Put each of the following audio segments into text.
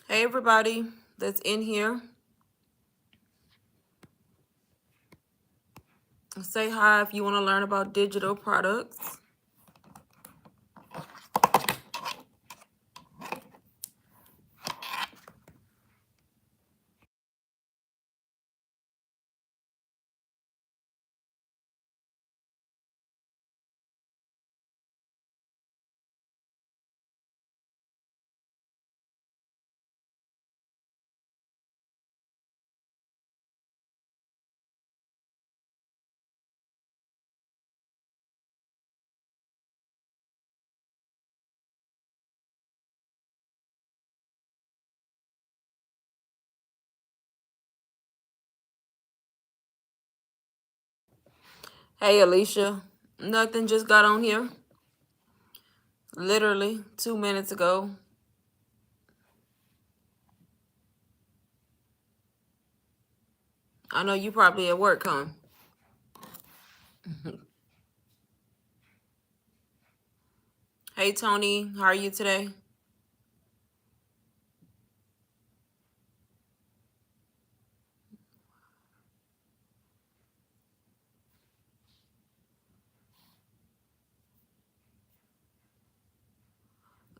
Hey, everybody that's in here. Say hi if you want to learn about digital products. Hey, Alicia. Nothing, just got on here. Literally 2 minutes ago. I know you probably at work, huh? Hey, Tony. How are you today?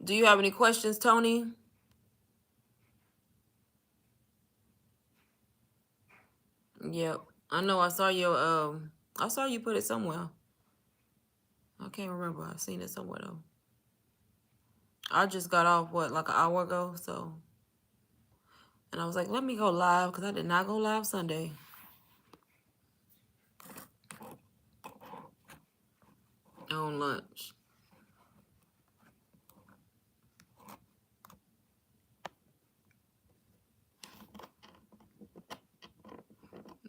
Do you have any questions, Tony? Yep. I know I saw your I saw you put it somewhere. I can't remember. I seen it somewhere though. I just got off like an hour ago, so and I was like, let me go live because I did not go live Sunday on lunch.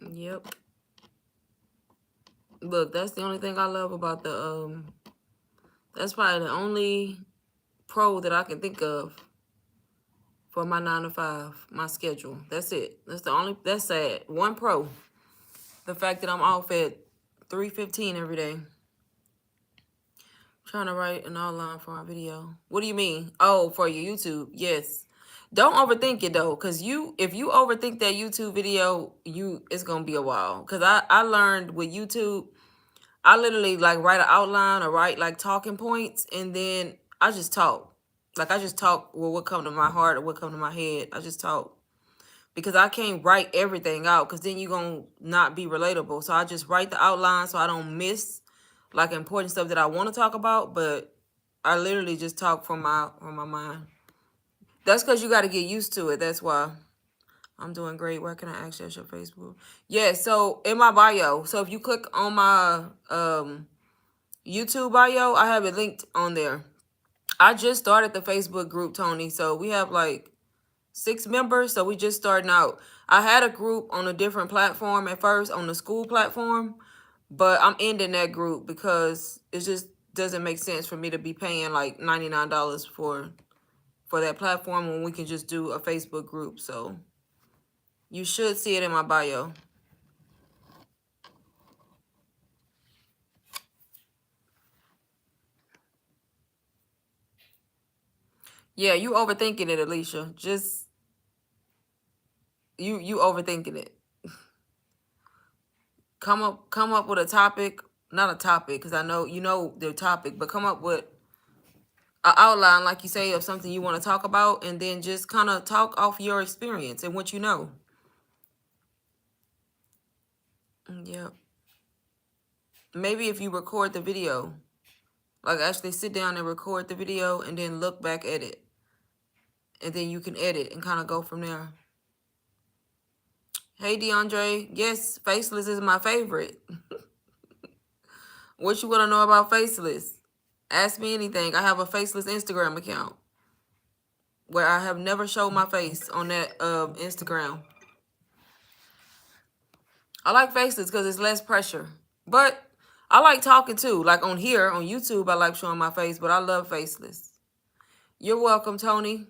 Yep. Look, that's the only thing I love about that's probably the only pro that I can think of for my 9 to 5, my schedule. That's it. That's sad. One pro. The fact that I'm off at 3:15 every day. Trying to write an outline for our video. What do you mean? Oh, for your YouTube. Yes. Don't overthink it though, because if you overthink that YouTube video, it's gonna be a while. Cause I learned with YouTube, I literally like write an outline or write like talking points, and then I just talk. Like I just talk with what come to my heart or what come to my head. I just talk because I can't write everything out because then you're going to not be relatable. So I just write the outline so I don't miss like important stuff that I want to talk about, but I literally just talk from my mind. That's because you got to get used to it. That's why. I'm doing great. Where can I access your Facebook? Yeah, so in my bio. So if you click on my YouTube bio, I have it linked on there. I just started the Facebook group, Tony. So we have like 6 members, so we just starting out. I had a group on a different platform at first, on the school platform, but I'm ending that group because it just doesn't make sense for me to be paying like $99 for that platform when we can just do a Facebook group. So you should see it in my bio. Yeah, you overthinking it, Alicia. Just you overthinking it. Come up with a topic, not a topic, because I know you know the topic, but come up with an outline, like you say, of something you want to talk about, and then just kind of talk off your experience and what you know. Yeah. Maybe if you record the video, like actually sit down and record the video and then look back at it. And then you can edit and kind of go from there. Hey, DeAndre. Yes, Faceless is my favorite. What you want to know about Faceless? Ask me anything. I have a Faceless Instagram account where I have never showed my face on that Instagram. I like Faceless because it's less pressure. But I like talking too. Like on here, on YouTube, I like showing my face, but I love Faceless. You're welcome, Tony.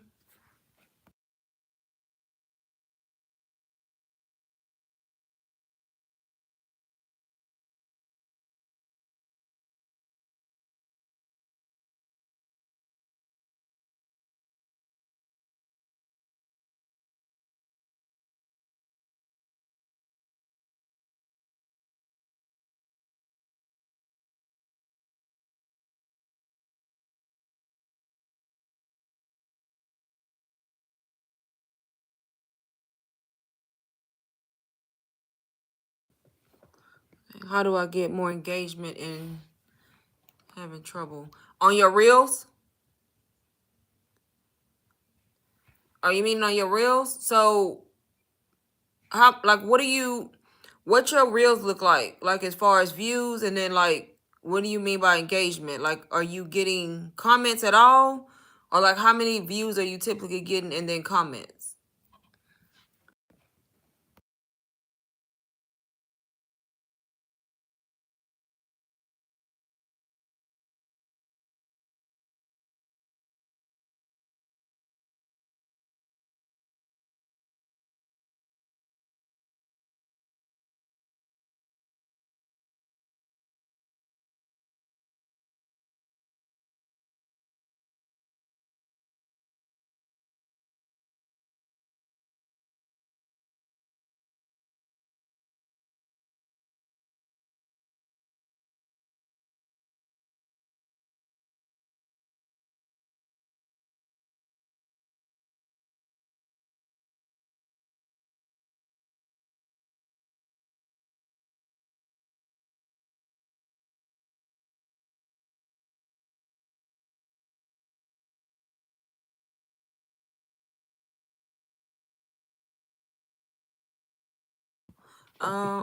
How do I get more engagement and having trouble? On your reels? Oh, you mean on your reels? So how, like, what your reels look like as far as views, and then like what do you mean by engagement? Like, are you getting comments at all, or like how many views are you typically getting and then comments?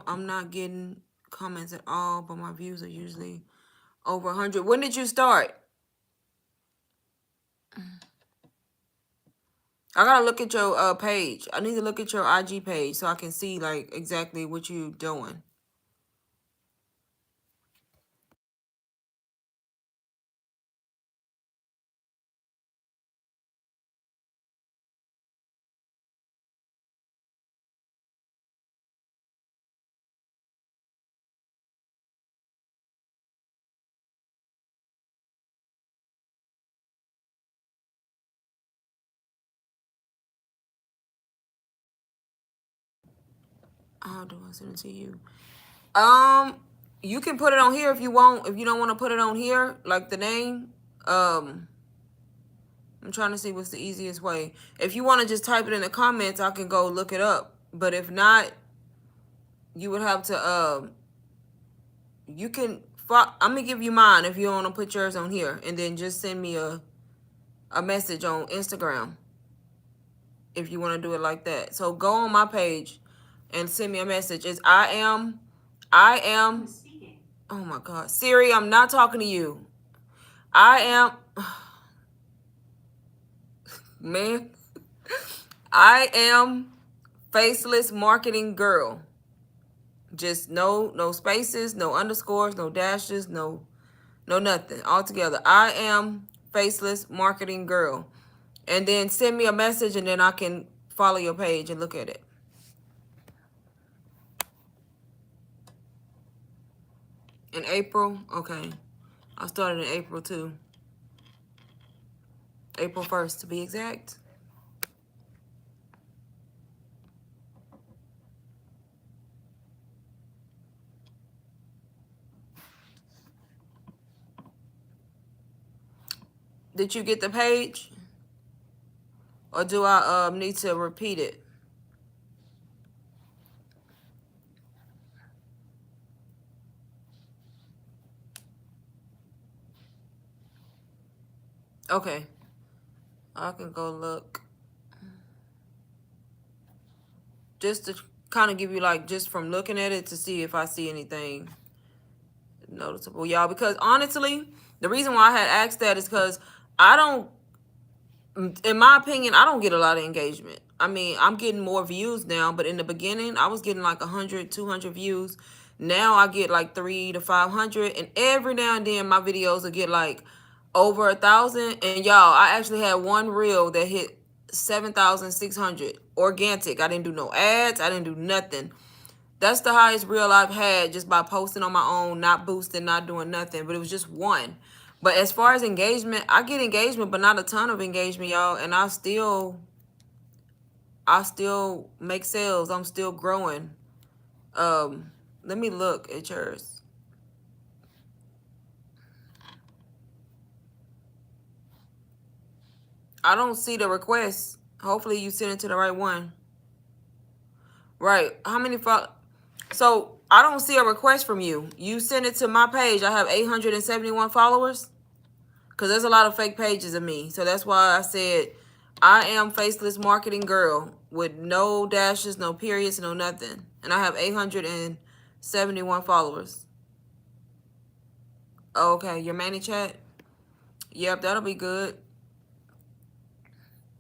I'm not getting comments at all, but my views are usually over 100. When did you start? I gotta look at your page. I need to look at your IG page so I can see like exactly what you doing. How do I send it to you? You can put it on here if you want. If you don't want to put it on here, like the name, um, I'm trying to see what's the easiest way. If you want to just type it in the comments, I can go look it up. But if not, you would have to you can. I'm gonna give you mine if you don't want to put yours on here, and then just send me a message on Instagram if you want to do it like that. So go on my page and send me a message. It's I am. Oh my God, Siri, I'm not talking to you. I am, man. I am faceless marketing girl. Just no spaces, no underscores, no dashes, no nothing. All together. I am faceless marketing girl. And then send me a message and then I can follow your page and look at it. In April? Okay. I started in April too. April 1st to be exact. Did you get the page? Or do I need to repeat it? Okay. I can go look. Just to kind of give you like just from looking at it to see if I see anything noticeable, y'all. Because honestly, the reason why I had asked that is because I don't, in my opinion, I don't get a lot of engagement. I mean, I'm getting more views now, but in the beginning, I was getting like 100, 200 views. Now I get like 300 to 500, and every now and then my videos will get like over 1,000. And y'all, I actually had one reel that hit 7,600 organic. I didn't do no ads. I didn't do nothing. That's the highest reel I've had just by posting on my own, not boosting, not doing nothing. But it was just one. But as far as engagement, I get engagement, but not a ton of engagement, y'all. And I still make sales. I'm still growing. Um, Let me look at yours. I don't see the request. Hopefully you sent it to the right one. Right. How many follow? So I don't see a request from you. You sent it to my page. I have 871 followers. Because there's a lot of fake pages of me. So that's why I said I am Faceless Marketing Girl with no dashes, no periods, no nothing. And I have 871 followers. Okay, your ManyChat? Yep, that'll be good.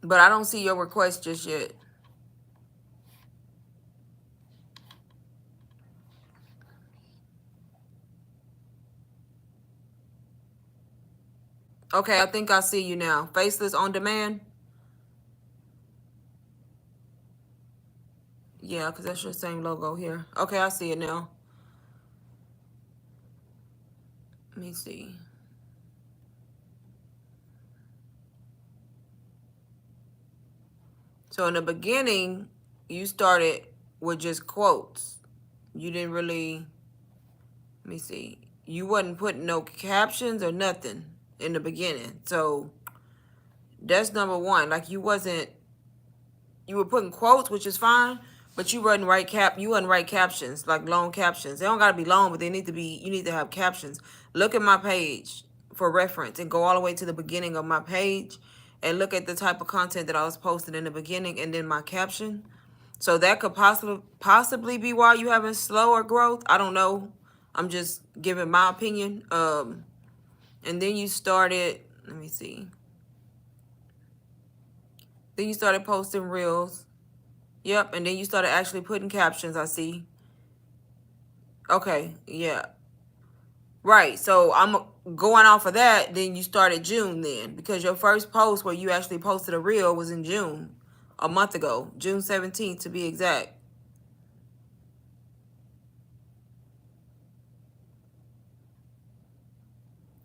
But I don't see your request just yet. Okay, I think I see you now. Faceless on Demand? Yeah, because that's your same logo here. Okay, I see it now. Let me see. So in the beginning, you started with just quotes. You didn't really, let me see. You wasn't putting no captions or nothing in the beginning. So that's number one. Like you wasn't, you were putting quotes, which is fine, but you wasn't write captions, like long captions. They don't gotta be long, but they need to be, you need to have captions. Look at my page for reference and go all the way to the beginning of my page and look at the type of content that I was posting in the beginning and then my caption. So that could possibly be why you having slower growth. I don't know. I'm just giving my opinion. And then you started, let me see. Then you started posting reels. Yep, and then you started actually putting captions, I see. Okay, yeah. Right, so I'm going off of that, then you started June then. Because your first post where you actually posted a reel was in June. A month ago. June 17th to be exact.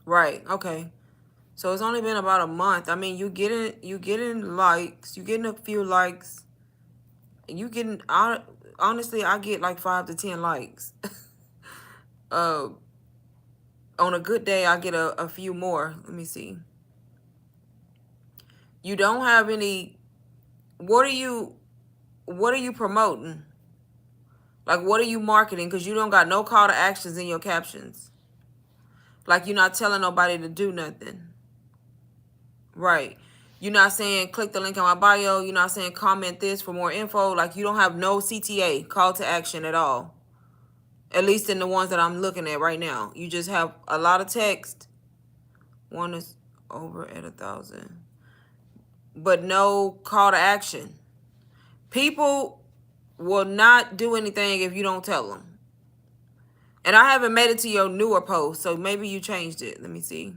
Right, okay. So it's only been about a month. I mean, you getting likes, you getting a few likes. You getting, honestly, I get like 5 to 10 likes. uh on a good day, I get a few more. Let me see. You don't have any, what are you promoting? Like, what are you marketing? Because you don't got no call to actions in your captions. Like, you're not telling nobody to do nothing. Right. You're not saying click the link in my bio. You're not saying comment this for more info. Like, you don't have no CTA, call to action at all. At least in the ones that I'm looking at right now. You just have a lot of text. One is over at 1,000. But no call to action. People will not do anything if you don't tell them. And I haven't made it to your newer post, so maybe you changed it. Let me see.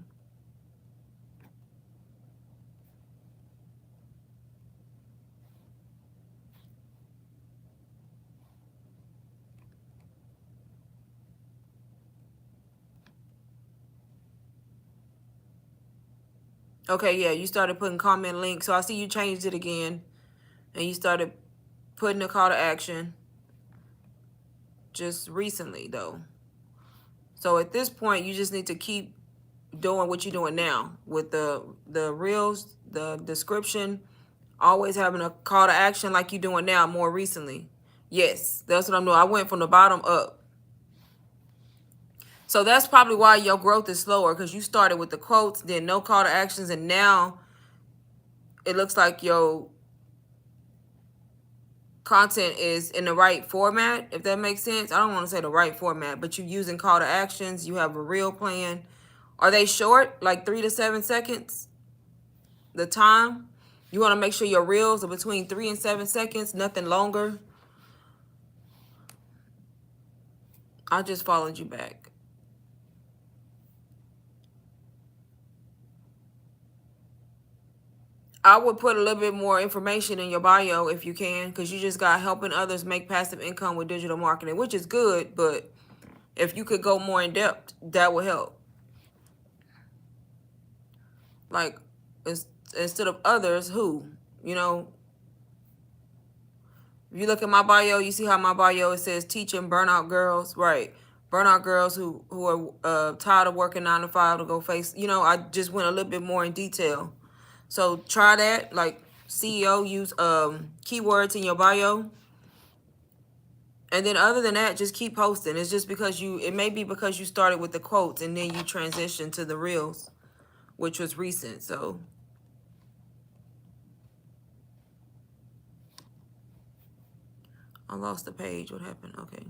Okay, yeah, you started putting comment links. So I see you changed it again. And you started putting a call to action just recently, though. So at this point, you just need to keep doing what you're doing now with the reels, the description, always having a call to action like you're doing now more recently. Yes, that's what I'm doing. I went from the bottom up. So that's probably why your growth is slower, because you started with the quotes, then no call to actions, and now it looks like your content is in the right format, if that makes sense. I don't want to say the right format, but you're using call to actions. You have a reel plan. Are they short, like 3 to 7 seconds? The time? You want to make sure your reels are between 3 and 7 seconds, nothing longer. I just followed you back. I would put a little bit more information in your bio if you can, because you just got helping others make passive income with digital marketing, which is good, but if you could go more in depth, that would help. Like, instead of others, who? You know, if you look at my bio, you see how my bio, it says teaching burnout girls, right? Burnout girls who are tired of working 9 to 5 to go face, I just went a little bit more in detail. So try that, like CEO, use keywords in your bio And then other than that, just keep posting. It's just because it may be because you started with the quotes and then you transitioned to the reels, which was recent. So I lost the page. What happened? Okay.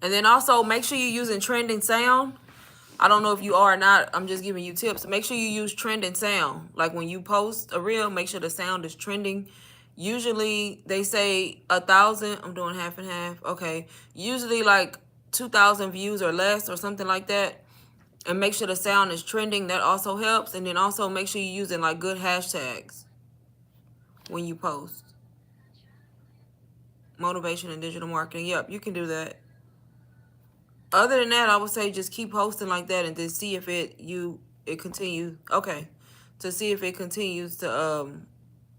And then also make sure you're using trending sound. I don't know if you are or not. I'm just giving you tips. Make sure you use trending sound. Like when you post a reel, make sure the sound is trending. Usually they say 1,000. I'm doing half and half. Okay. Usually like 2,000 views or less or something like that. And make sure the sound is trending. That also helps. And then also make sure you're using like good hashtags when you post. Motivation and digital marketing. Yep, you can do that. Other than that, I would say just keep posting like that and then see if it continues. Okay. To see if it continues to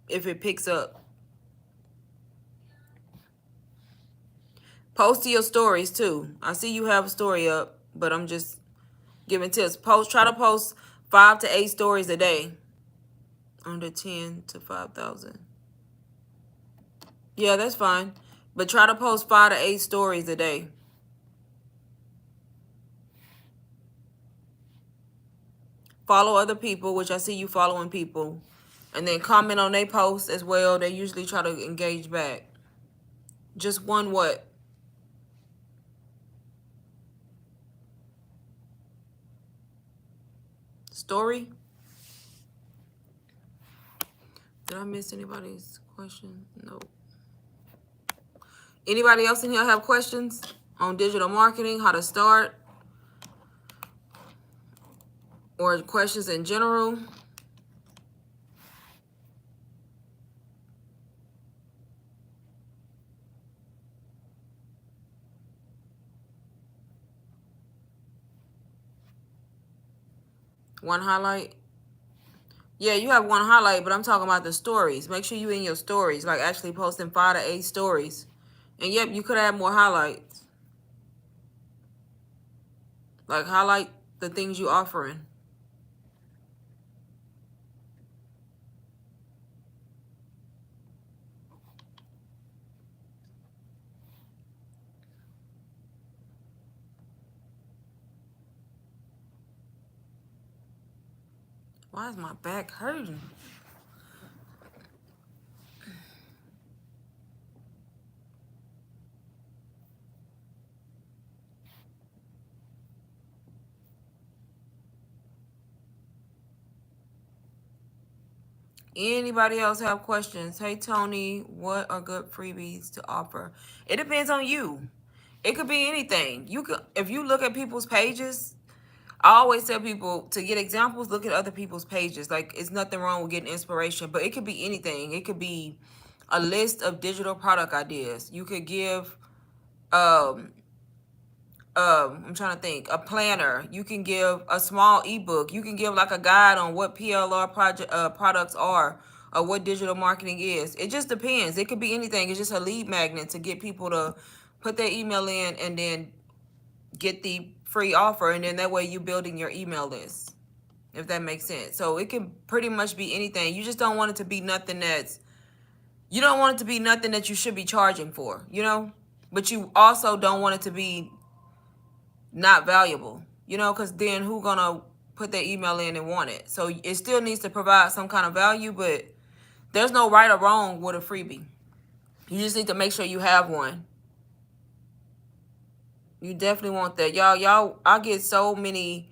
if it picks up. Post to your stories too. I see you have a story up, but I'm just giving tips. Try to post 5 to 8 stories a day. Under 10 to 5,000. Yeah, that's fine. But try to post 5 to 8 stories a day. Follow other people, which I see you following people. And then comment on their posts as well. They usually try to engage back. Just one what? Story? Did I miss anybody's question? No. Anybody else in here have questions on digital marketing, how to start? Or questions in general? One highlight? Yeah, you have one highlight, but I'm talking about the stories. Make sure you in your stories, like actually posting 5 to 8 stories. And yep, you could add more highlights. Like highlight the things you offering. Why is my back hurting? Anybody else have questions? Hey, Tony, what are good freebies to offer? It depends on you. It could be anything. You could, if you look at people's pages, I always tell people to get examples, look at other people's pages. Like, it's nothing wrong with getting inspiration, but it could be anything. It could be a list of digital product ideas. You could give, I'm trying to think, a planner. You can give a small ebook. You can give like a guide on what PLR products are or what digital marketing is. It just depends. It could be anything. It's just a lead magnet to get people to put their email in and then get the free offer, and then that way you building your email list, if that makes sense. So it can pretty much be anything. You just don't want it to be nothing that you should be charging for, but you also don't want it to be not valuable, because then who gonna put their email in and want it? So it still needs to provide some kind of value, but there's no right or wrong with a freebie. You just need to make sure you have one. You definitely want that. Y'all, I get so many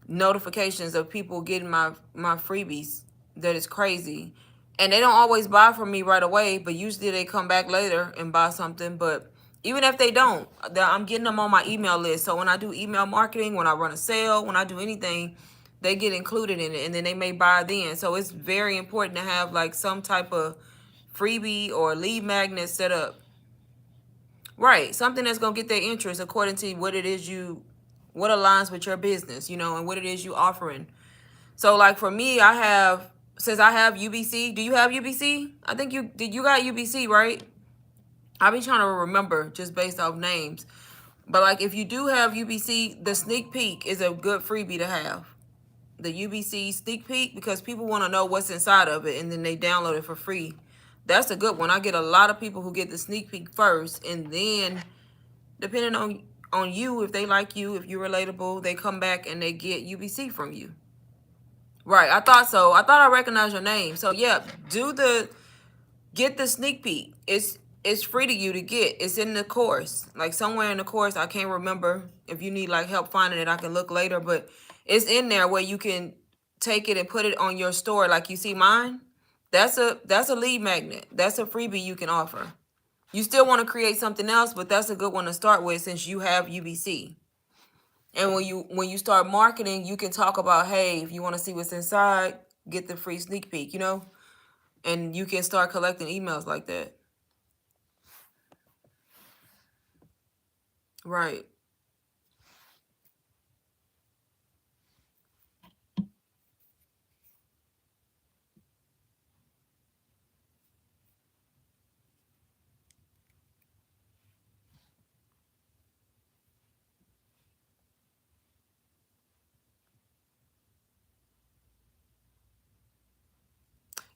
notifications of people getting my freebies that is crazy. And they don't always buy from me right away, but usually they come back later and buy something. But even if they don't, I'm getting them on my email list. So when I do email marketing, when I run a sale, when I do anything, they get included in it, and then they may buy then. So it's very important to have like some type of freebie or lead magnet set up. Right. Something that's going to get their interest according to what aligns with your business, and what it is you offering. So like for me, since I have UBC, do you have UBC? I think you got UBC, right? I be trying to remember just based off names. But like if you do have UBC, the sneak peek is a good freebie to have. The UBC sneak peek, because people want to know what's inside of it and then they download it for free. That's a good one. I get a lot of people who get the sneak peek first, and then depending on you, if they like you, if you're relatable, they come back and they get UBC from you. Right, I thought so. I thought I recognized your name. So yeah, get the sneak peek. It's free to you to get. It's in the course. Like somewhere in the course, I can't remember. If you need like help finding it, I can look later, but it's in there where you can take it and put it on your store like you see mine. That's a lead magnet. That's a freebie you can offer. You still want to create something else, but that's a good one to start with since you have UBC. And when you start marketing, you can talk about, hey, if you want to see what's inside, get the free sneak peek, and you can start collecting emails like that. Right.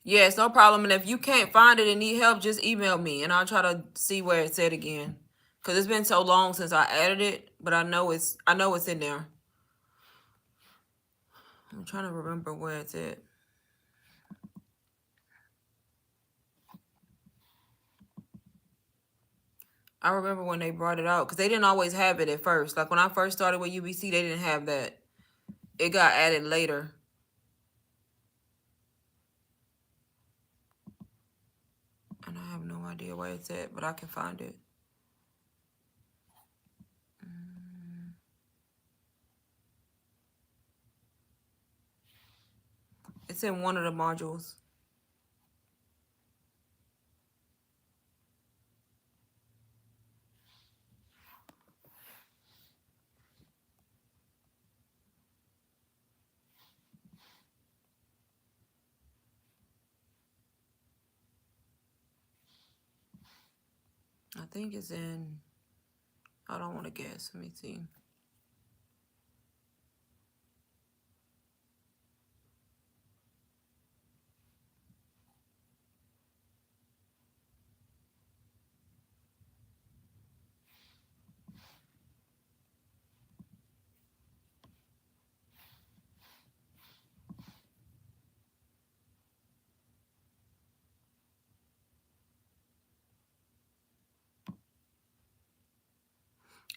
Yes, no problem. And if you can't find it and need help, just email me and I'll try to see where it's at again. Cause it's been so long since I added it, but I know it's in there. I'm trying to remember where it's at. I remember when they brought it out because they didn't always have it at first. Like when I first started with UBC, they didn't have that. It got added later. And I have no idea where it's at, but I can find it. It's in one of the modules. I think it's in, I don't want to guess. Let me see.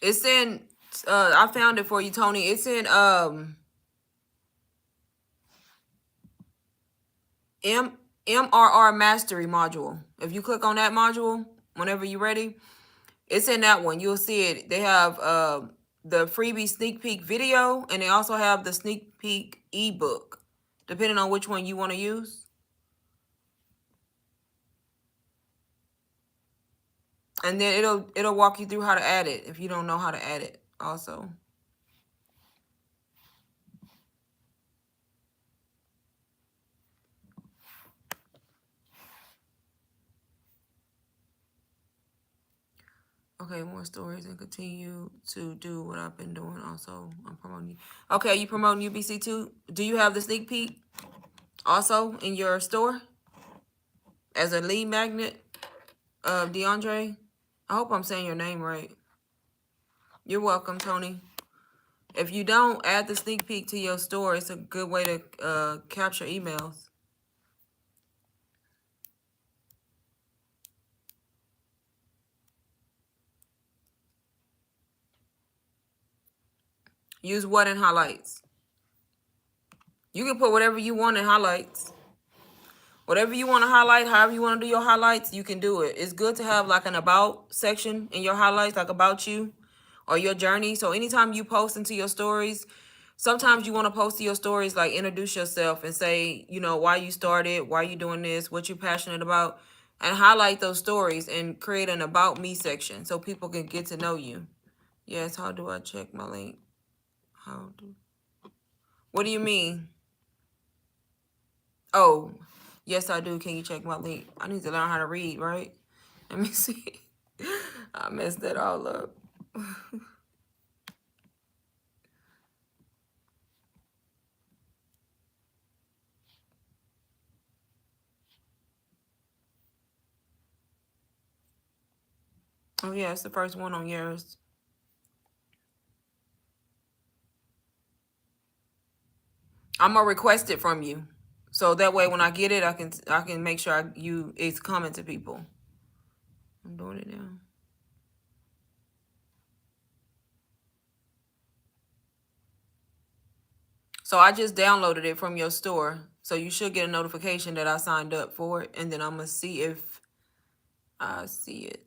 It's in, I found it for you, Tony. It's in M MRR Mastery module. If you click on that module, whenever you're ready, it's in that one. You'll see it. They have the freebie sneak peek video, and they also have the sneak peek ebook, depending on which one you want to use. And then it'll walk you through how to add it if you don't know how to add it also. Okay, more stories and continue to do what I've been doing. Also, I'm promoting. Okay, you promoting UBC too? Do you have the sneak peek also in your store as a lead magnet, DeAndre? I hope I'm saying your name right. You're welcome, Tony. If you don't add the sneak peek to your store, it's a good way to capture emails. Use what in highlights? You can put whatever you want in highlights. Whatever you want to highlight, however you want to do your highlights, you can do it. It's good to have like an about section in your highlights, like about you or your journey. So anytime you post into your stories, sometimes you want to post to your stories, like introduce yourself and say, why you started, why you doing this, what you're passionate about, and highlight those stories and create an about me section so people can get to know you. Yes, how do I check my link? What do you mean? Oh, yes, I do. Can you check my link? I need to learn how to read, right? Let me see. I messed that all up. Oh yeah, it's the first one on yours. I'm gonna request it from you, so that way when I get it, I can make sure it's coming to people. I'm doing it now. So I just downloaded it from your store, so you should get a notification that I signed up for it, and then I'm gonna see if I see it.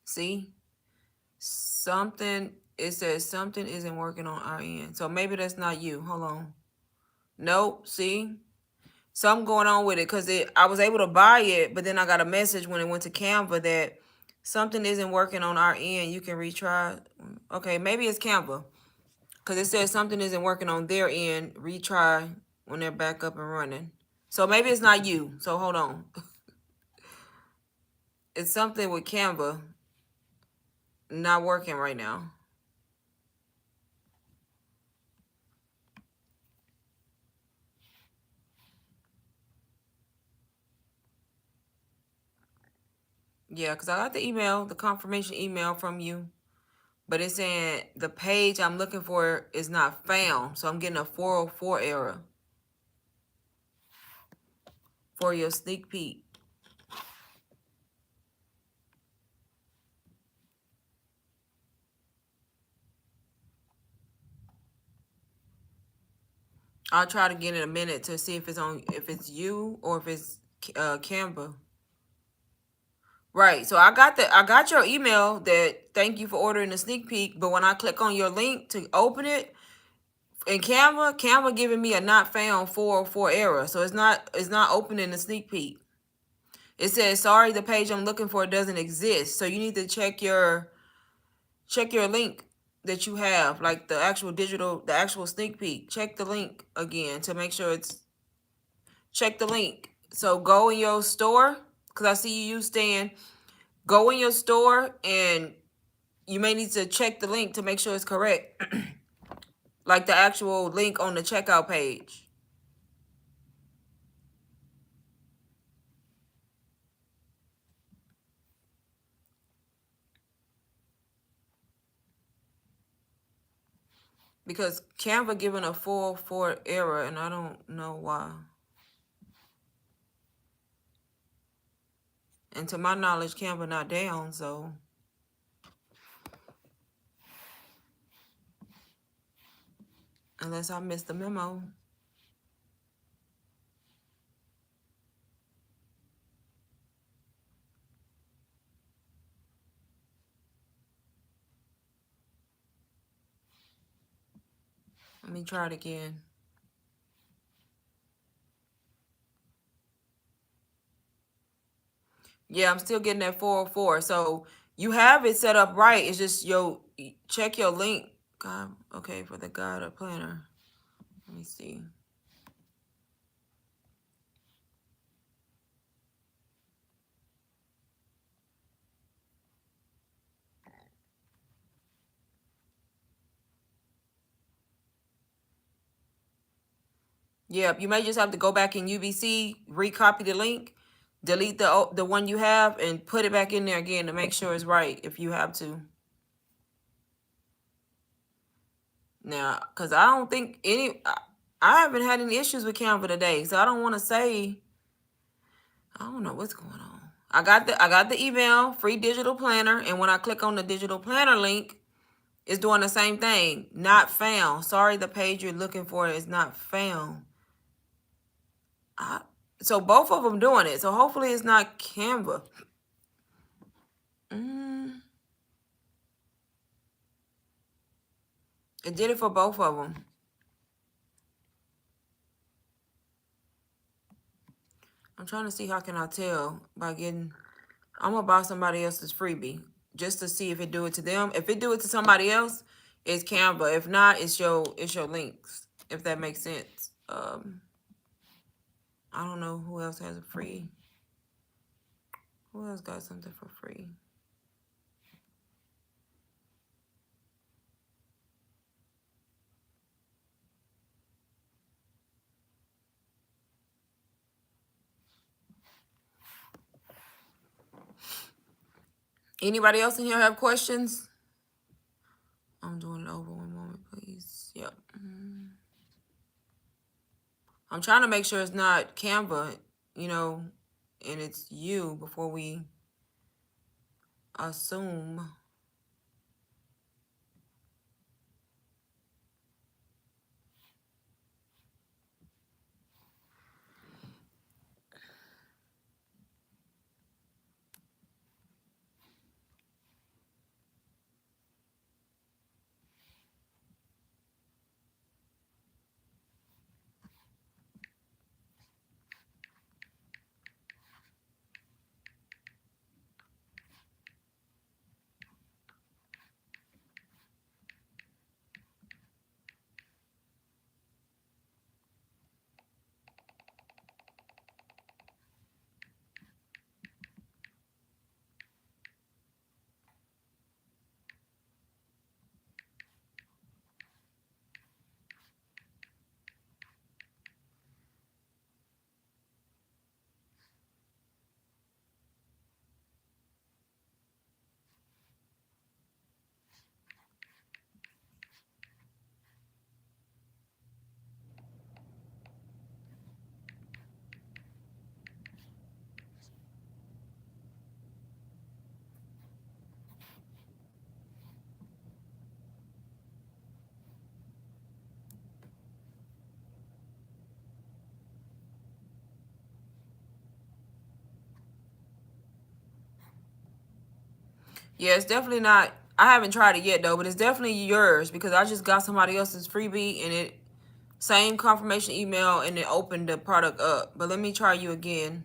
See, something. It says something isn't working on our end, so maybe that's not you. Hold on. Nope. See, something going on with it because I was able to buy it, but then I got a message when it went to Canva that something isn't working on our end. You can retry. Okay, maybe it's Canva because it says something isn't working on their end. Retry when they're back up and running. So maybe it's not you. So hold on. It's something with Canva not working right now. Yeah, because I got the email, the confirmation email from you. But it's saying the page I'm looking for is not found. So I'm getting a 404 error for your sneak peek. I'll try to get in a minute to see if it's you or if it's Canva. Right. So I got your email that thank you for ordering the sneak peek, but when I click on your link to open it in Canva giving me a not found 404 error. So it's not opening the sneak peek. It says sorry, the page I'm looking for doesn't exist. So you need to check your link that you have, like the actual sneak peek. Check the link again to make sure check the link. So go in your store, because I see you use Stan. Go in your store and you may need to check the link to make sure it's correct. Like the actual link on the checkout page. Because Canva giving a 404 error and I don't know why. And to my knowledge, Canva not down, so unless I missed the memo. Let me try it again. Yeah, I'm still getting that 404. So you have it set up right. It's just check your link. God, okay, for the guide or planner. Let me see. Yeah, you may just have to go back in UBC, recopy the link, delete the one you have, and put it back in there again to make sure it's right if you have to. Now, because I don't think I haven't had any issues with Canva today, so I don't want to say. I don't know what's going on. I got the email, free digital planner, and when I click on the digital planner link, it's doing the same thing. Not found. Sorry, the page you're looking for is not found. So both of them doing it. So hopefully it's not Canva. It did it for both of them. I'm trying to see how can I tell by getting. I'm gonna buy somebody else's freebie just to see if it do it to them. If it do it to somebody else, it's Canva. If not, it's your links. If that makes sense. I don't know who else has a free. Who else got something for free? Anybody else in here have questions? I'm doing it over one moment, please. Yep. I'm trying to make sure it's not Canva, you know, and it's you before we assume. Yeah, it's definitely not. I haven't tried it yet though, but it's definitely yours because I just got somebody else's freebie and it same confirmation email and it opened the product up. But let me try you again.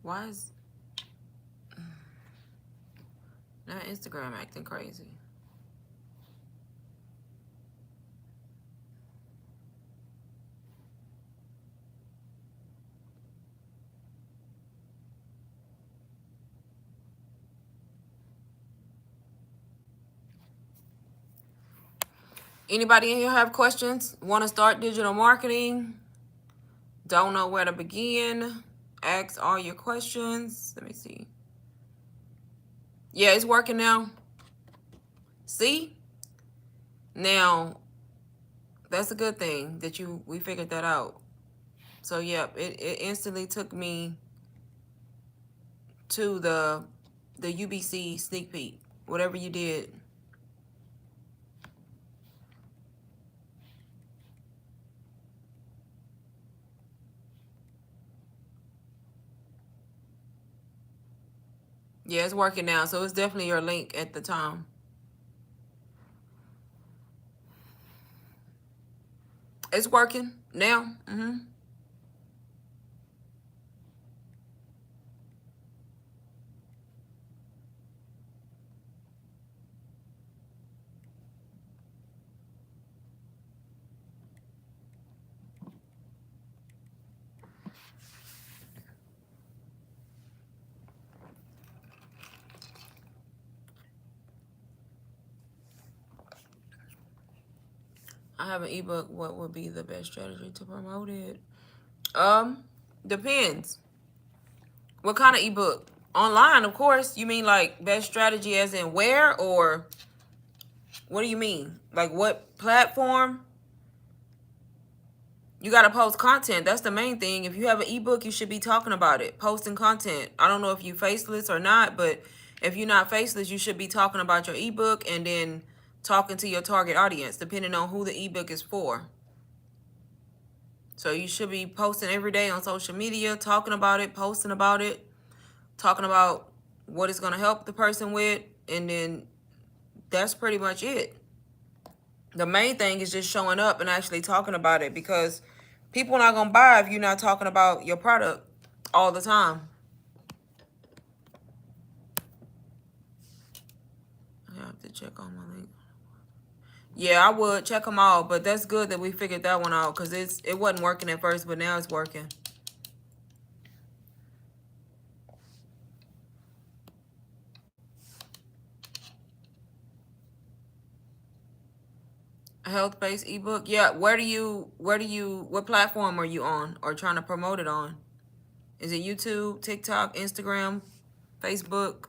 Why is now Instagram acting crazy? Anybody in here have questions? Want to start digital marketing? Don't know where to begin? Ask all your questions. Let me see. Yeah, it's working now. See? Now, that's a good thing that we figured that out. So, yep, it instantly took me to the UBC sneak peek. Whatever you did. Yeah, it's working now. So it's definitely your link at the time. It's working now. I have an ebook. What would be the best strategy to promote it? Depends. What kind of ebook? Online, of course. You mean like best strategy as in where, or what do you mean? Like what platform? You got to post content. That's the main thing. If you have an ebook, you should be talking about it, posting content. I don't know if you faceless or not, but if you're not faceless, you should be talking about your ebook and then talking to your target audience, depending on who the ebook is for. So you should be posting every day on social media, talking about it, posting about it, talking about what it's going to help the person with, and then that's pretty much it. The main thing is just showing up and actually talking about it because people are not going to buy if you're not talking about your product all the time. check on my link. Yeah, I would check them all, but that's good that we figured that one out because it wasn't working at first, but now it's working. Health-based ebook. Yeah, what platform are you on or trying to promote it on? Is it YouTube, TikTok, Instagram, Facebook?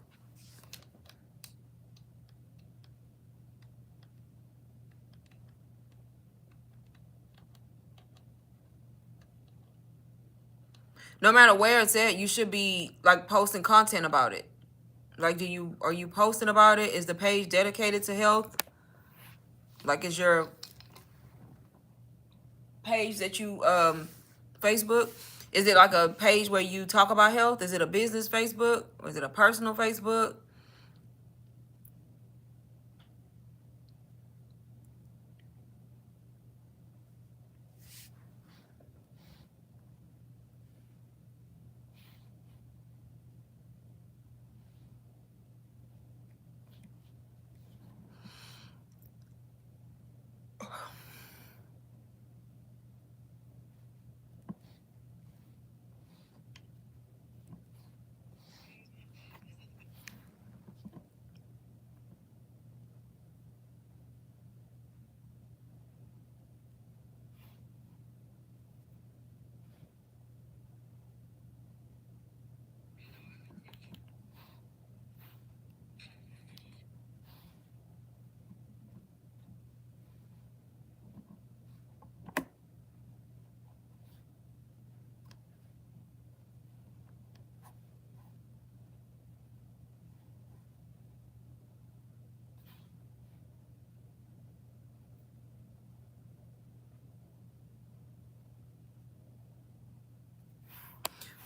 No matter where it's at, you should be like posting content about it. Like, are you posting about it? Is the page dedicated to health? Like, is your page that you Facebook? Is it like a page where you talk about health? Is it a business Facebook or is it a personal Facebook?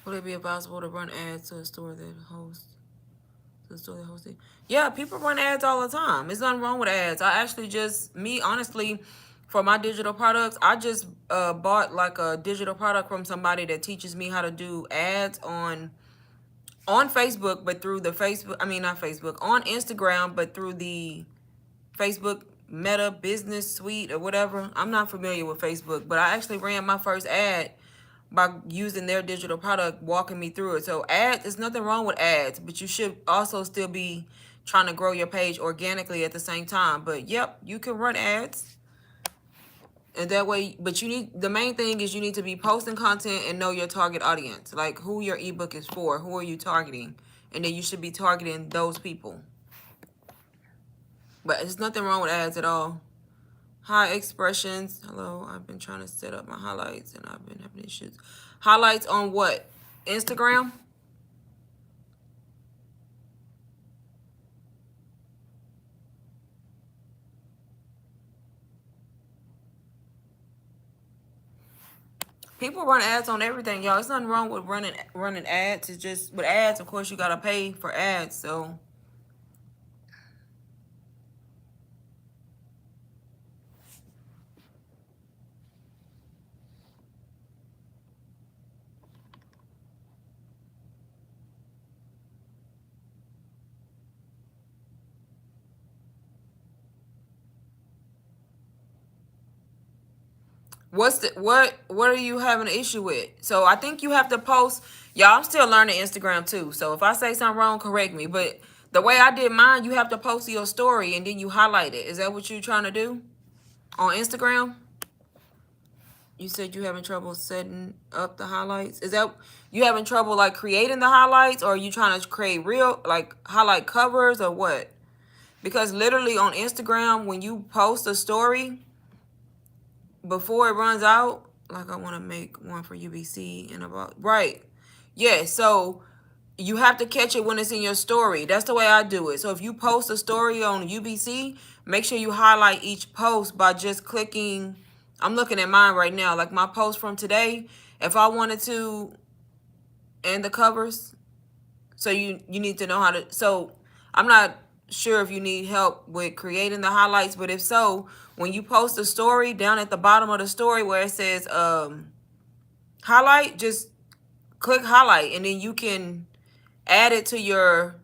Would it be advisable to run ads to a store that hosts? To the store that hosts it? Yeah, people run ads all the time. There's nothing wrong with ads. I actually honestly, for my digital products, I just bought like a digital product from somebody that teaches me how to do ads on Facebook, but through the Facebook, I mean, not Facebook, on Instagram, but through the Facebook Meta Business Suite or whatever. I'm not familiar with Facebook, but I actually ran my first ad by using their digital product, walking me through it. So ads, there's nothing wrong with ads, but you should also still be trying to grow your page organically at the same time. But yep, you can run ads. And that way, but the main thing is you need to be posting content and know your target audience, like who your ebook is for, who are you targeting, and then you should be targeting those people. But there's nothing wrong with ads at all. Hi, expressions. Hello, I've been trying to set up my highlights and I've been having issues. Highlights on what? Instagram? People run ads on everything, y'all. There's nothing wrong with running ads. It's just with ads, of course, you gotta pay for ads. So what are you having an issue with? So I think you have to post. Y'all, I'm still learning Instagram too. So if I say something wrong, correct me. But the way I did mine, you have to post your story and then you highlight it. Is that what you're trying to do on Instagram? You said you having trouble setting up the highlights. Is that you having trouble like creating the highlights, or are you trying to create real like highlight covers or what? Because literally on Instagram, when you post a story, before it runs out, like I want to make one for UBC and about right. Yeah, so you have to catch it when it's in your story. That's the way I do it. So if you post a story on UBC, make sure you highlight each post by just clicking. I'm looking at mine right now, like my post from today. If I wanted to, and the covers, so you need to know how to. So I'm not sure if you need help with creating the highlights, but if so, when you post a story, down at the bottom of the story where it says highlight, just click highlight, and then you can add it to your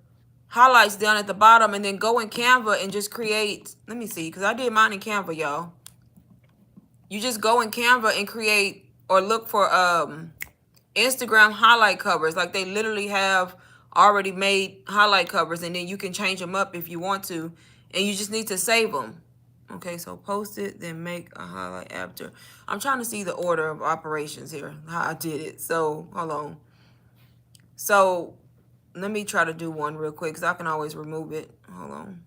highlights down at the bottom, and then go in Canva and just create. Let me see, because I did mine in Canva, y'all. You just go in Canva and create or look for Instagram highlight covers. Like, they literally have already made highlight covers, and then you can change them up if you want to, and you just need to save them. Okay, so post it, then make a highlight after. I'm trying to see the order of operations here, how I did it. So hold on. So let me try to do one real quick, because I can always remove it. Hold on.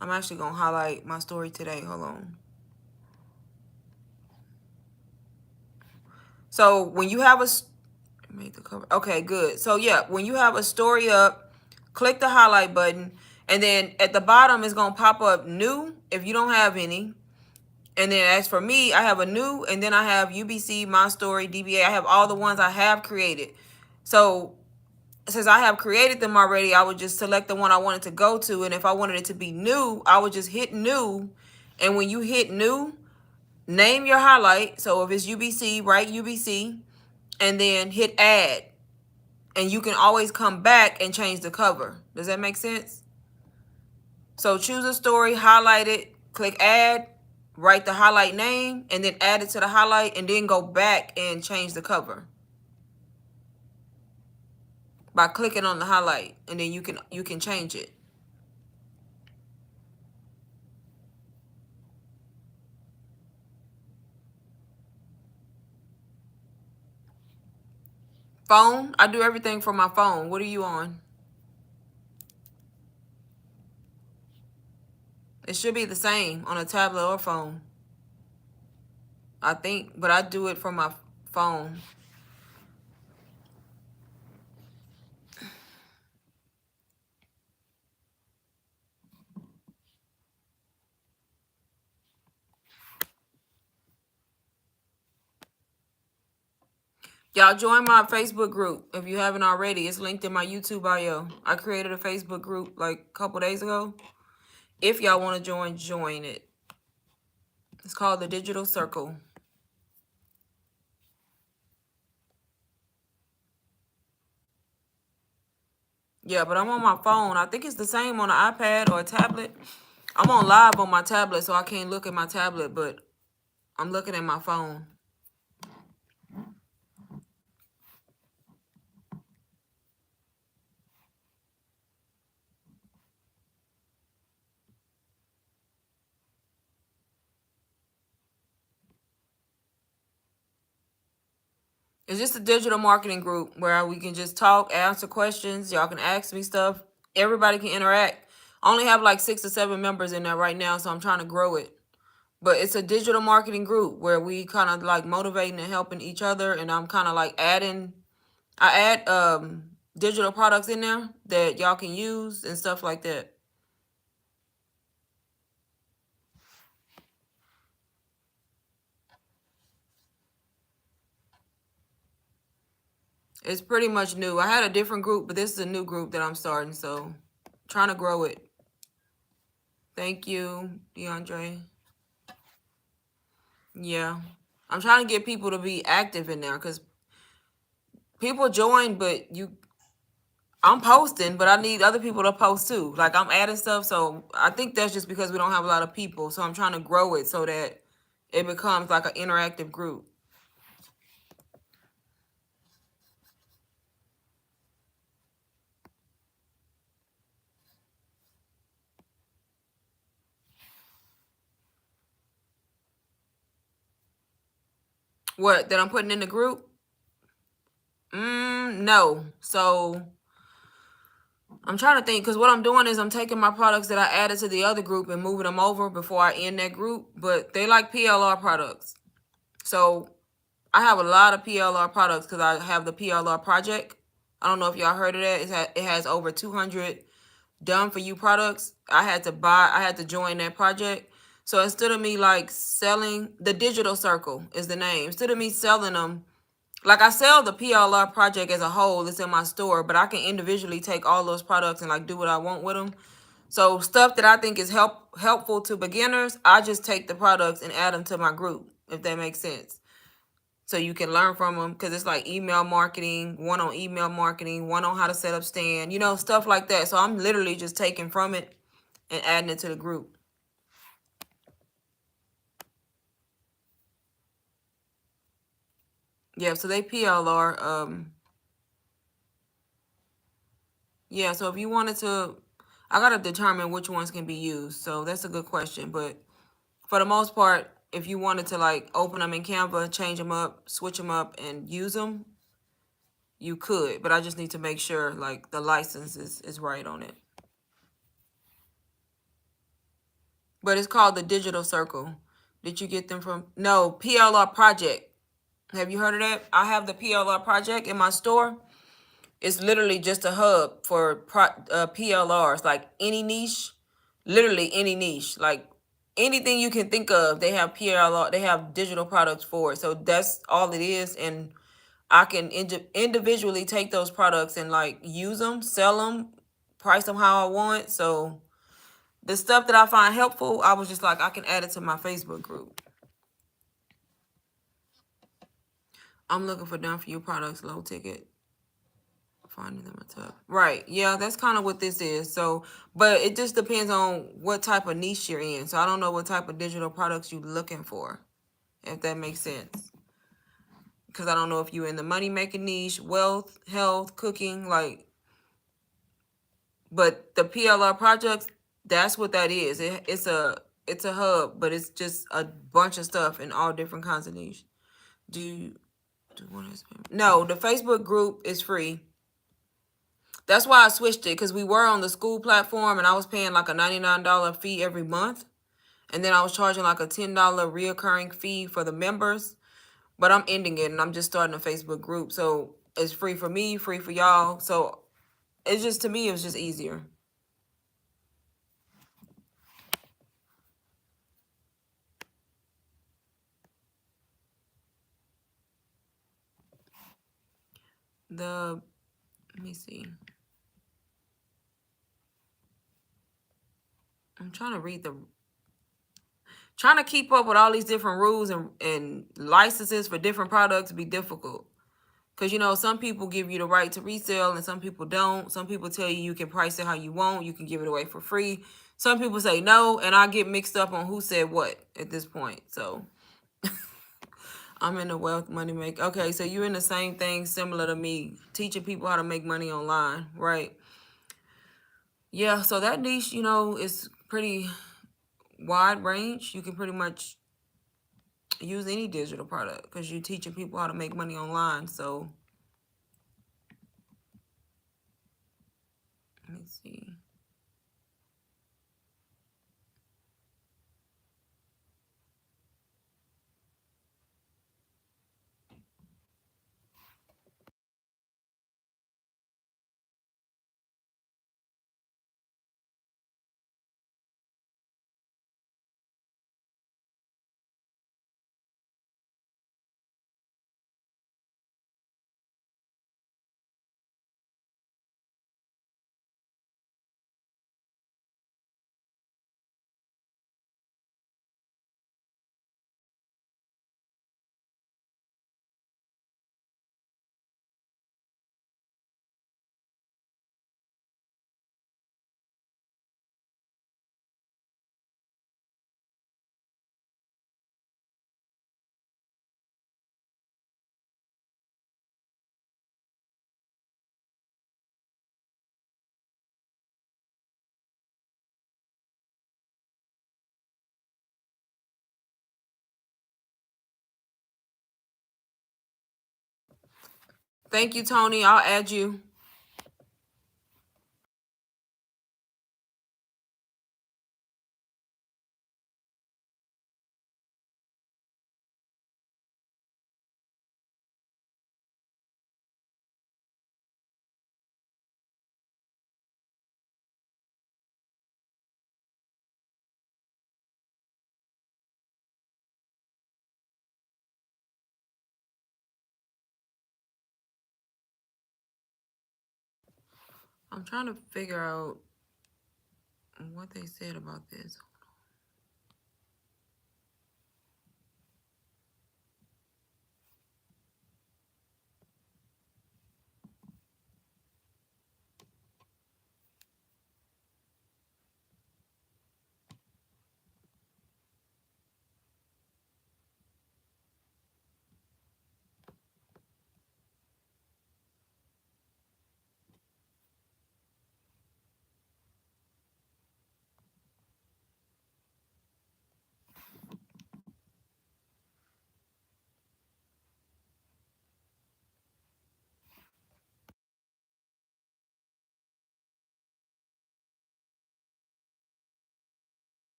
I'm actually going to highlight my story today. Hold on. So when you have make the cover. Okay, good. So yeah, when you have a story up, click the highlight button, and then at the bottom it's going to pop up new if you don't have any. And then as for me, I have a new, and then I have UBC, My Story, DBA. I have all the ones I have created. So since I have created them already, I would just select the one I wanted to go to. And if I wanted it to be new, I would just hit new. And when you hit new, name your highlight. So if it's UBC, write UBC, and then hit add. And you can always come back and change the cover. Does that make sense? So choose a story, highlight it, click add, write the highlight name, and then add it to the highlight, and then go back and change the cover by clicking on the highlight, and then you can change it. Phone, I do everything from my phone. What are you on? It should be the same on a tablet or phone, I think, but I do it from my phone. Y'all join my Facebook group if you haven't already. It's linked in my YouTube bio. I created a Facebook group like a couple days ago. If y'all want to join it. It's called the Digital Circle. Yeah, but I'm on my phone. I think it's the same on an iPad or a tablet. I'm on live on my tablet, so I can't look at my tablet, but I'm looking at my phone. It's just a digital marketing group where we can just talk, answer questions. Y'all can ask me stuff. Everybody can interact. I only have like 6 or 7 members in there right now, so I'm trying to grow it. But it's a digital marketing group where we kind of like motivating and helping each other. And I'm kind of like I add digital products in there that y'all can use and stuff like that. It's pretty much new. I had a different group, but this is a new group that I'm starting, so trying to grow it. Thank you, DeAndre. Yeah. I'm trying to get people to be active in there because people join, but I'm posting, but I need other people to post too. Like, I'm adding stuff, so I think that's just because we don't have a lot of people. So I'm trying to grow it so that it becomes like an interactive group. What, that I'm putting in the group? No. So I'm trying to think, because what I'm doing is I'm taking my products that I added to the other group and moving them over before I end that group. But they like PLR products. So I have a lot of PLR products because I have the PLR project. I don't know if y'all heard of that. It has over 200 done for you products. I had to join that project. So instead of me like selling, the Digital Circle is the name. Instead of me selling them, like, I sell the PLR project as a whole, it's in my store, but I can individually take all those products and like do what I want with them. So stuff that I think is helpful to beginners, I just take the products and add them to my group, if that makes sense. so you can learn from them, because it's like email marketing, one on email marketing, one on how to set up stand, stuff like that. So I'm literally just taking from it and adding it to the group. Yeah, so they PLR. Yeah, so if you wanted to, I gotta determine which ones can be used. So that's a good question. But for the most part, if you wanted to like open them in Canva, change them up, switch them up, and use them, you could. But I just need to make sure like the license is right on it. But it's called the Digital Circle. Did you get them from? No, PLR Project. Have you heard of that? I have the PLR Project in my store. It's literally just a hub for PLRs, like any niche, literally any niche, like anything you can think of. They have PLR, they have digital products for it. So that's all it is. And I can individually take those products and like use them, sell them, price them how I want. So the stuff that I find helpful, I was just like, I can add it to my Facebook group. I'm looking for done for you products, low ticket. Finding them are tough. Right. Yeah, that's kind of what this is. So, but it just depends on what type of niche you're in. So I don't know what type of digital products you're looking for, if that makes sense. Because I don't know if you're in the money making niche, wealth, health, cooking, like. But the PLR projects, that's what that is. It's a hub, but it's just a bunch of stuff in all different kinds of niche. No, the Facebook group is free. That's why I switched it, because we were on the school platform and I was paying like a $99 fee every month. And then I was charging like a $10 reoccurring fee for the members. But I'm ending it and I'm just starting a Facebook group. So it's free for me, free for y'all. So it's just, to me, it was just easier. Let me see. I'm trying to keep up with all these different rules and licenses for different products be difficult. Because, some people give you the right to resell and some people don't. Some people tell you can price it how you want. You can give it away for free. Some people say no, and I get mixed up on who said what at this point. So I'm in the wealth money make. Okay, so you're in the same thing similar to me, teaching people how to make money online, right? Yeah, so that niche, is pretty wide range. You can pretty much use any digital product because you're teaching people how to make money online. So let me see. Thank you, Tony. I'll add you. I'm trying to figure out what they said about this.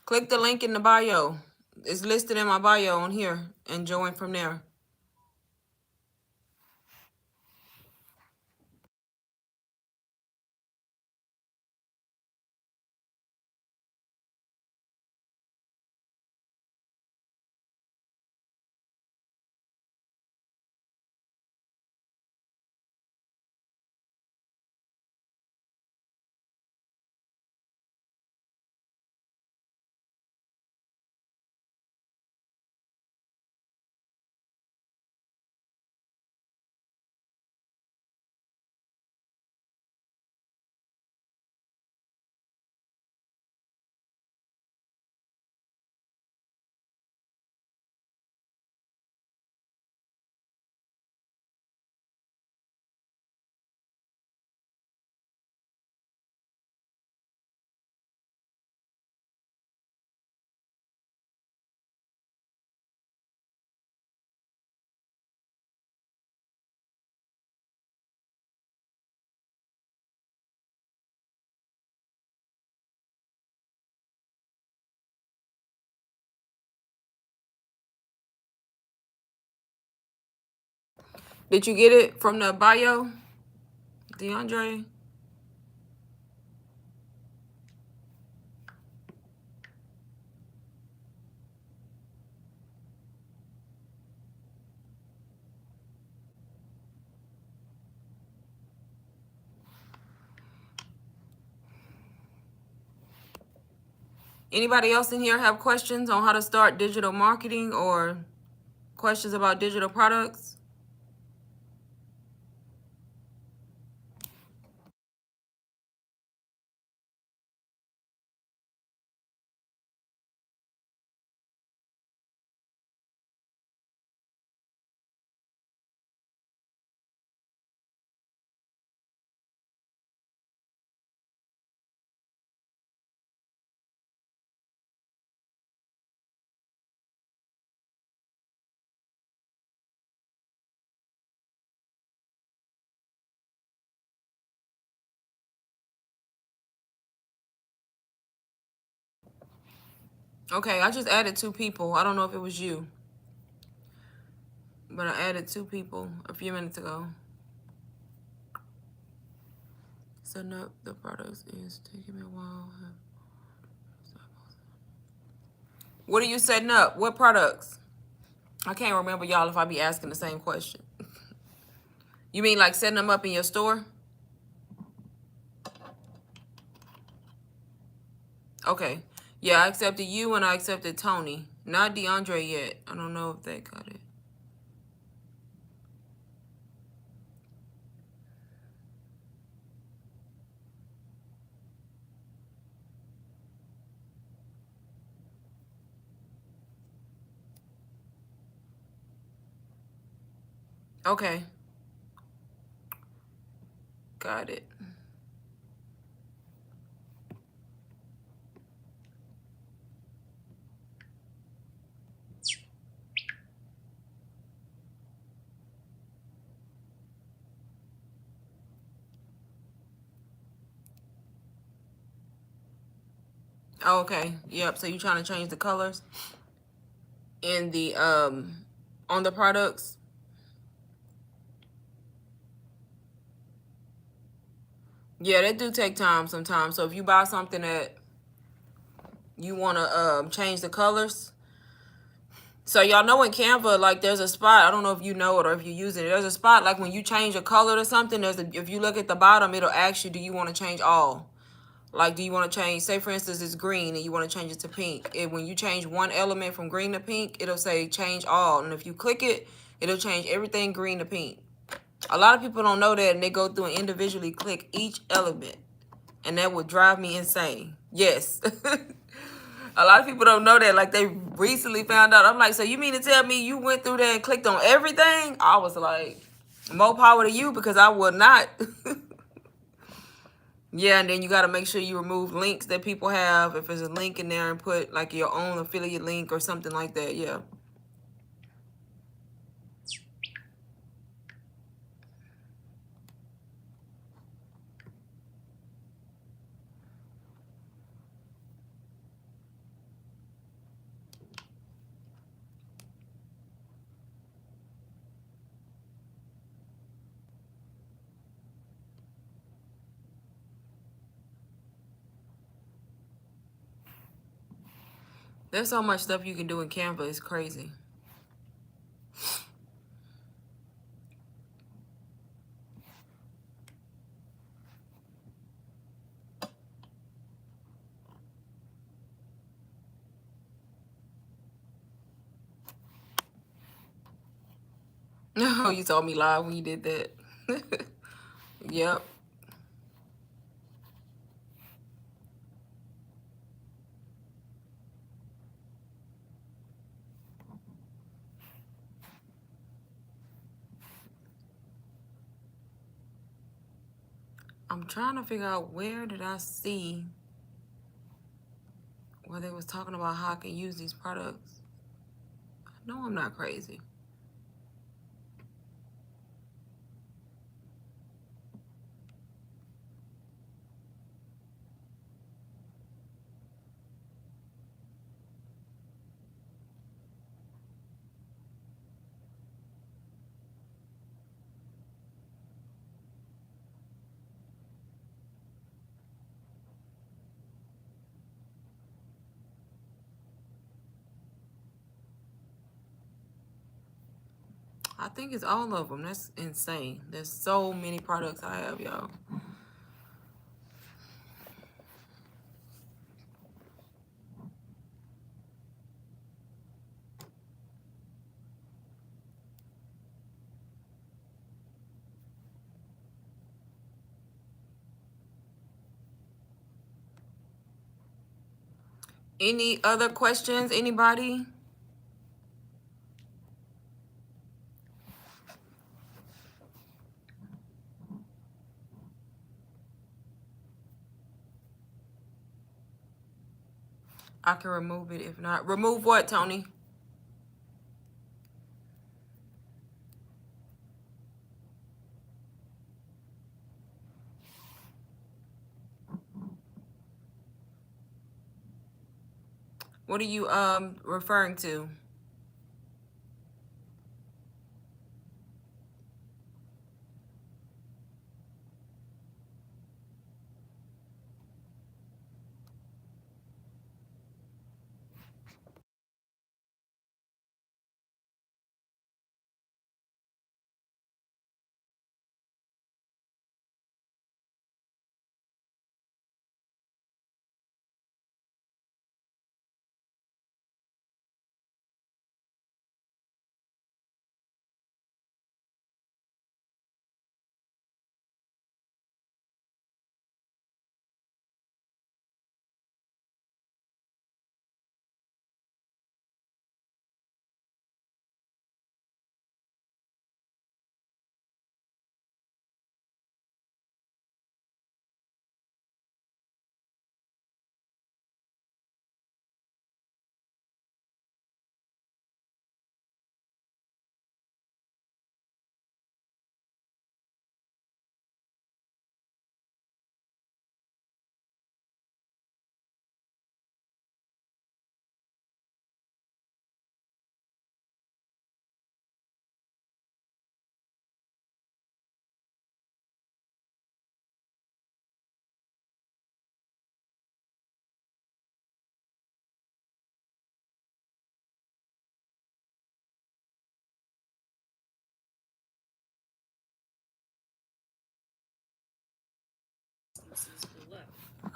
Click the link in the bio. It's listed in my bio on here and join from there. Did you get it from the bio, DeAndre? Anybody else in here have questions on how to start digital marketing or questions about digital products? Okay, I just added 2 people. I don't know if it was you, but I added 2 people a few minutes ago. Setting up the products is taking me a while. What are you setting up? What products? I can't remember, y'all, if I be asking the same question. You mean like setting them up in your store? Okay. Yeah, I accepted you and I accepted Tony. Not DeAndre yet. I don't know if they got it. Okay. Got it. Oh, okay. Yep. So you trying to change the colors in the on the products? Yeah, they do take time sometimes. So if you buy something that you want to change the colors. So y'all know in Canva, like there's a spot. I don't know if you know it or if you're using it. There's a spot like when you change a color to something. If you look at the bottom, it'll ask you, do you want to change all? Like, do you want to change? Say for instance, it's green and you want to change it to pink. And when you change one element from green to pink, it'll say change all. And if you click it, it'll change everything green to pink. A lot of people don't know that, and they go through and individually click each element, and that would drive me insane. Yes. A lot of people don't know that. Like, they recently found out. I'm like, so you mean to tell me you went through there and clicked on everything? I was like, more power to you, because I would not. Yeah, and then you got to make sure you remove links that people have. If there's a link in there, and put like your own affiliate link or something like that. Yeah. There's so much stuff you can do in Canva. It's crazy. No, you told me live when you did that. Yep. I'm trying to figure out where did I see where they was talking about how I can use these products. No, I'm not crazy. I think it's all of them. That's insane. There's so many products I have, y'all. Any other questions? Anybody? I can remove it if not. Remove what, Tony? What are you referring to?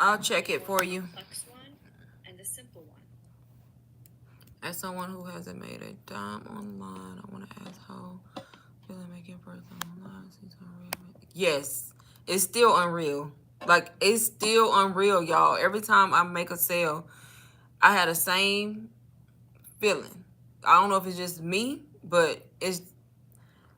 I'll check it for you. As someone who hasn't made a dime online, I want to ask how feeling making first online seems unreal. Yes, it's still unreal. Like, it's still unreal, y'all. Every time I make a sale, I had the same feeling. I don't know if it's just me, but it's,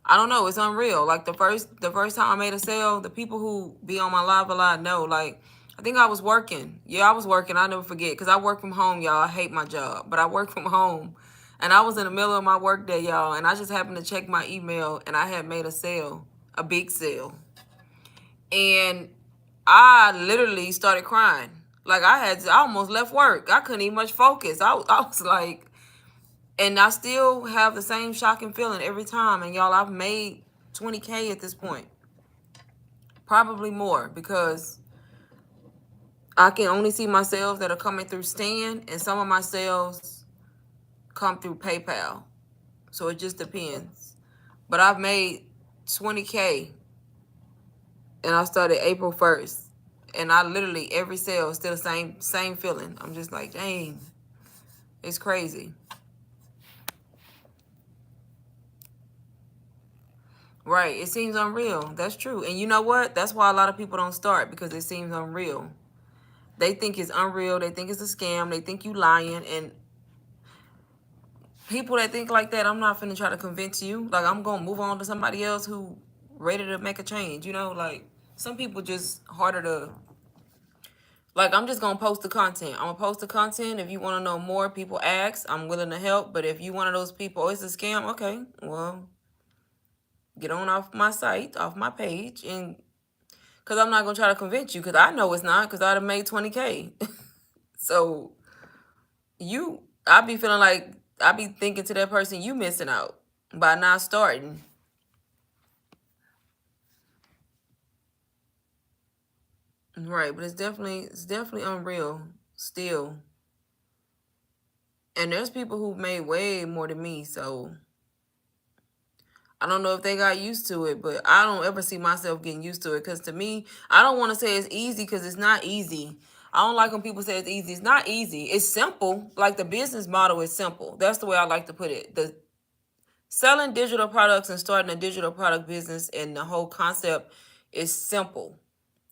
I don't know, it's unreal. Like the first time I made a sale, the people who be on my live a lot know, like, I think I was working. Yeah, I was working. I'll never forget, because I work from home, y'all. I hate my job, but I work from home. And I was in the middle of my work day, y'all, and I just happened to check my email, and I had made a sale, a big sale. And I literally started crying. Like, I almost left work. I couldn't even much focus. I was like, and I still have the same shocking feeling every time. And y'all, I've made 20K at this point, probably more, because I can only see my sales that are coming through Stan, and some of my sales come through PayPal. So it just depends. But I've made 20K, and I started April 1st. And I literally, every sale is still the same feeling. I'm just like, dang, it's crazy. Right. It seems unreal. That's true. And you know what? That's why a lot of people don't start, because it seems unreal. They think it's unreal. They think it's a scam. They think you lying. And people that think like that, I'm not finna try to convince you. Like, I'm going to move on to somebody else who ready to make a change. You know, like, some people just harder to, like, I'm just going to post the content. I'm going to post the content. If you want to know more, people ask. I'm willing to help. But if you one of those people, oh, it's a scam, okay, well, get on off my site, off my page, and because I'm not going to try to convince you, because I know it's not, because I'd have made 20K. So I be feeling like, I be thinking to that person, you missing out by not starting. Right, but it's definitely unreal still. And there's people who've made way more than me, so I don't know if they got used to it, but I don't ever see myself getting used to it, because to me, I don't want to say it's easy, because it's not easy. I don't like when people say it's easy. It's not easy. It's simple. Like, the business model is simple. That's the way I like to put it. The selling digital products and starting a digital product business, and the whole concept is simple.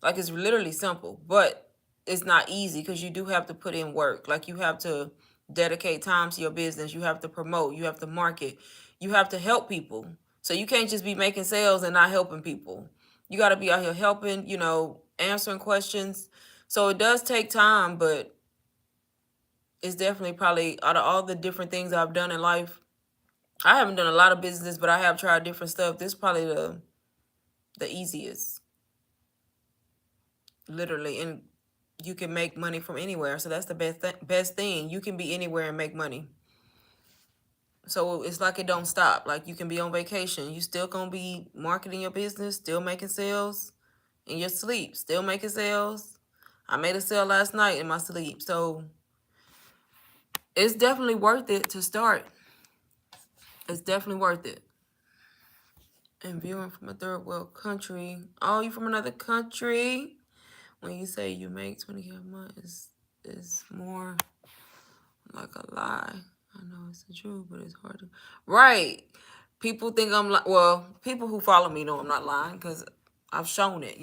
Like, it's literally simple, but it's not easy, because you do have to put in work. Like, you have to dedicate time to your business. You have to promote. You have to market. You have to help people. So you can't just be making sales and not helping people. You got to be out here helping, answering questions. So it does take time, but it's definitely, probably out of all the different things I've done in life, I haven't done a lot of business, but I have tried different stuff. This is probably the easiest, literally. And you can make money from anywhere. So that's the best thing. You can be anywhere and make money. So it's like it don't stop. Like, you can be on vacation. You still gonna be marketing your business, still making sales in your sleep, still making sales. I made a sale last night in my sleep. So it's definitely worth it to start. It's definitely worth it. And viewing from a third world country. Oh, you from another country? When you say you make 20K a month, is more like a lie. I know it's the truth, but it's hard to. Right. People think I'm like, well, people who follow me know I'm not lying, because I've shown it.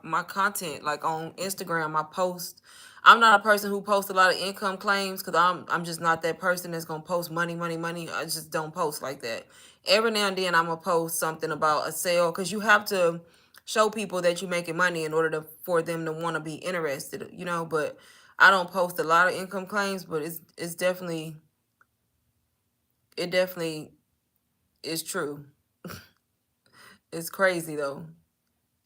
My content, like on Instagram, I post. I'm not a person who posts a lot of income claims, because I'm just not that person that's gonna post money, money, money. I just don't post like that. Every now and then I'm gonna post something about a sale, because you have to show people that you're making money in order for them to want to be interested. But I don't post a lot of income claims, but it definitely is true. It's crazy though.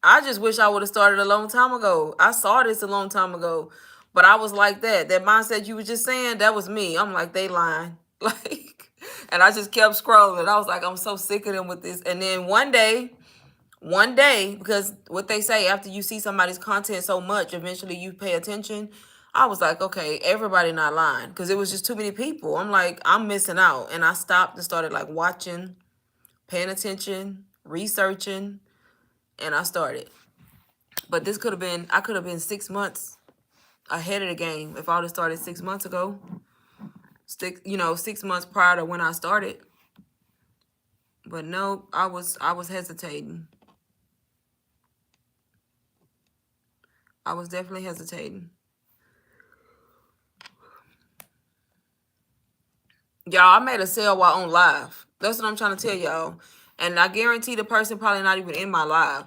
I just wish I would have started a long time ago. I saw this a long time ago, but I was like that. That mindset you were just saying, that was me. I'm like, they lying. Like, and I just kept scrolling. I was like, I'm so sick of them with this. And then one day, because what they say, after you see somebody's content so much, eventually you pay attention. I was like, okay, everybody not lying, because it was just too many people. I'm like, I'm missing out. And I stopped and started like watching, paying attention, researching, and I started. But I could have been 6 months ahead of the game if I would have started 6 months ago. 6 months prior to when I started. But no, I was hesitating. I was definitely hesitating. Y'all, I made a sale while on live. That's what I'm trying to tell y'all. And I guarantee the person probably not even in my live.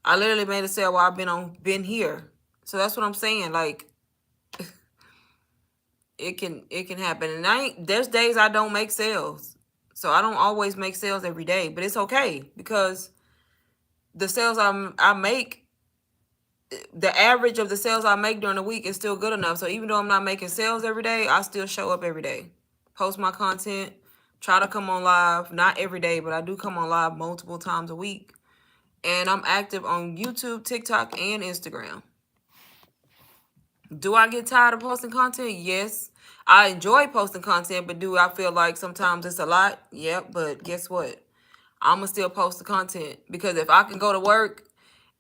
I literally made a sale while I've been here. So that's what I'm saying. Like, it can happen. And there's days I don't make sales. So I don't always make sales every day. But it's okay, because the sales I make, the average of the sales I make during the week is still good enough. So even though I'm not making sales every day, I still show up every day. Post my content. Try to come on live. Not every day, but I do come on live multiple times a week. And I'm active on YouTube, TikTok, and Instagram. Do I get tired of posting content? Yes. I enjoy posting content, but do I feel like sometimes it's a lot? Yep, but guess what? I'm going to still post the content because if I can go to work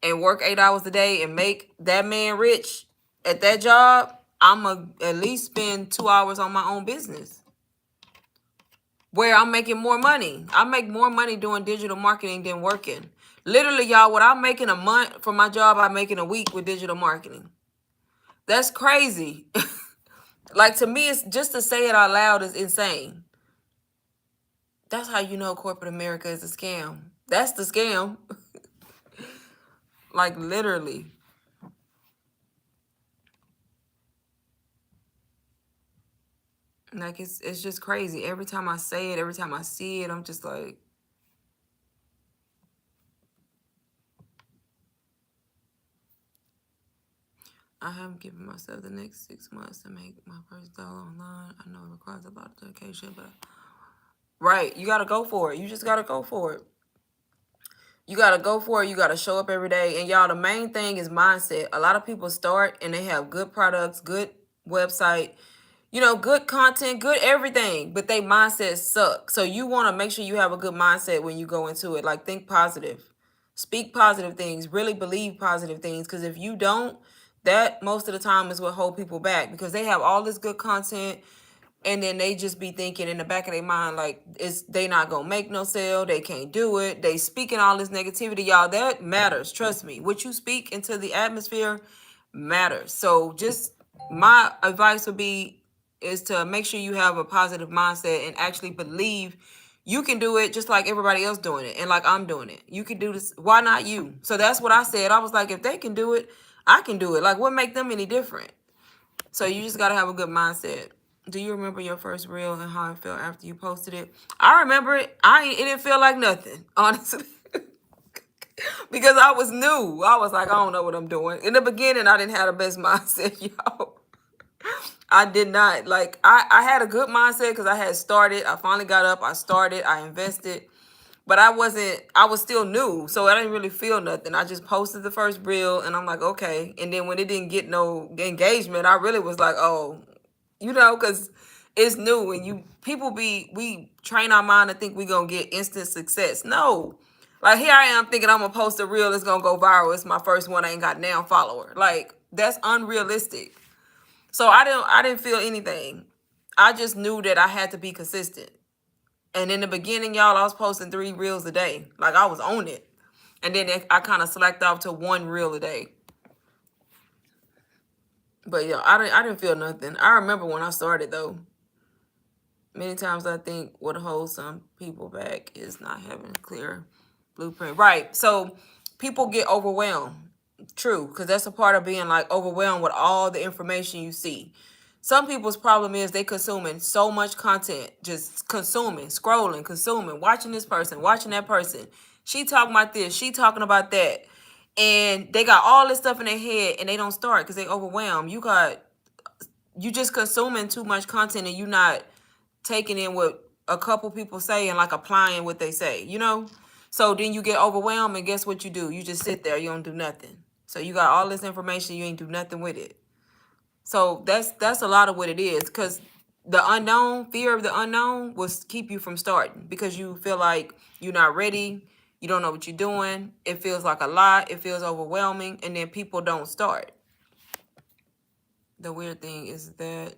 and work 8 hours a day and make that man rich at that job, I'm going to at least spend 2 hours on my own business where I'm making more money. I make more money doing digital marketing than working. Literally, y'all, what I'm making a month for my job, I'm making a week with digital marketing. That's crazy. Like, to me, it's just to say it out loud is insane. That's how you know corporate America is a scam. That's the scam. Like, literally. Like, it's just crazy. Every time I say it, every time I see it, I'm just like, I haven't given myself the next 6 months to make my first dollar online. I know it requires a lot of dedication, but right, you gotta go for it. You just gotta go for it. You gotta go for it. You gotta show up every day. And y'all, the main thing is mindset. A lot of people start and they have good products, good website, good content, good everything, but they mindset suck. So you want to make sure you have a good mindset when you go into it. Like, think positive, speak positive things, really believe positive things. Because if you don't, that most of the time is what hold people back, because they have all this good content and then they just be thinking in the back of their mind, like, they not gonna make no sale, they can't do it, they speaking all this negativity. Y'all, that matters. Trust me, what you speak into the atmosphere matters. So just my advice would be is to make sure you have a positive mindset and actually believe you can do it, just like everybody else doing it and like I'm doing it. You can do this. Why not you? So that's what I said. I was like, if they can do it, I can do it. Like, what make them any different? So you just gotta have a good mindset. Do you remember your first reel and how it felt after you posted it? I remember it. It didn't feel like nothing, honestly. Because I was new. I was like, I don't know what I'm doing. In the beginning, I didn't have the best mindset, y'all. I did not. Like, I had a good mindset because I had started. I finally got up. I started. I invested. But I was still new. So I didn't really feel nothing. I just posted the first reel and I'm like, okay. And then when it didn't get no engagement, I really was like, oh, because it's new and we train our mind to think we gonna get instant success. No. Like, here I am thinking I'm gonna post a reel, it's gonna go viral. It's my first one, I ain't got now follower. Like, that's unrealistic. So I didn't feel anything. I just knew that I had to be consistent. And in the beginning, y'all, I was posting 3 reels a day. Like, I was on it. And then I kind of slacked off to 1 reel a day. But yeah, I didn't feel nothing. I remember when I started, though. Many times I think what holds some people back is not having a clear blueprint. Right. So people get overwhelmed. True. Because that's a part of being, like, overwhelmed with all the information you see. Some people's problem is they consuming so much content, just consuming, scrolling, consuming, watching this person, watching that person. She talking about this, she talking about that. And they got all this stuff in their head and they don't start because they overwhelmed. You just consuming too much content and you not taking in what a couple people say and, like, applying what they say. So then you get overwhelmed and guess what you do? You just sit there, you don't do nothing. So you got all this information, you ain't do nothing with it. So that's a lot of what it is, because the unknown, fear of the unknown will keep you from starting because you feel like you're not ready. You don't know what you're doing. It feels like a lot. It feels overwhelming. And then people don't start. The weird thing is that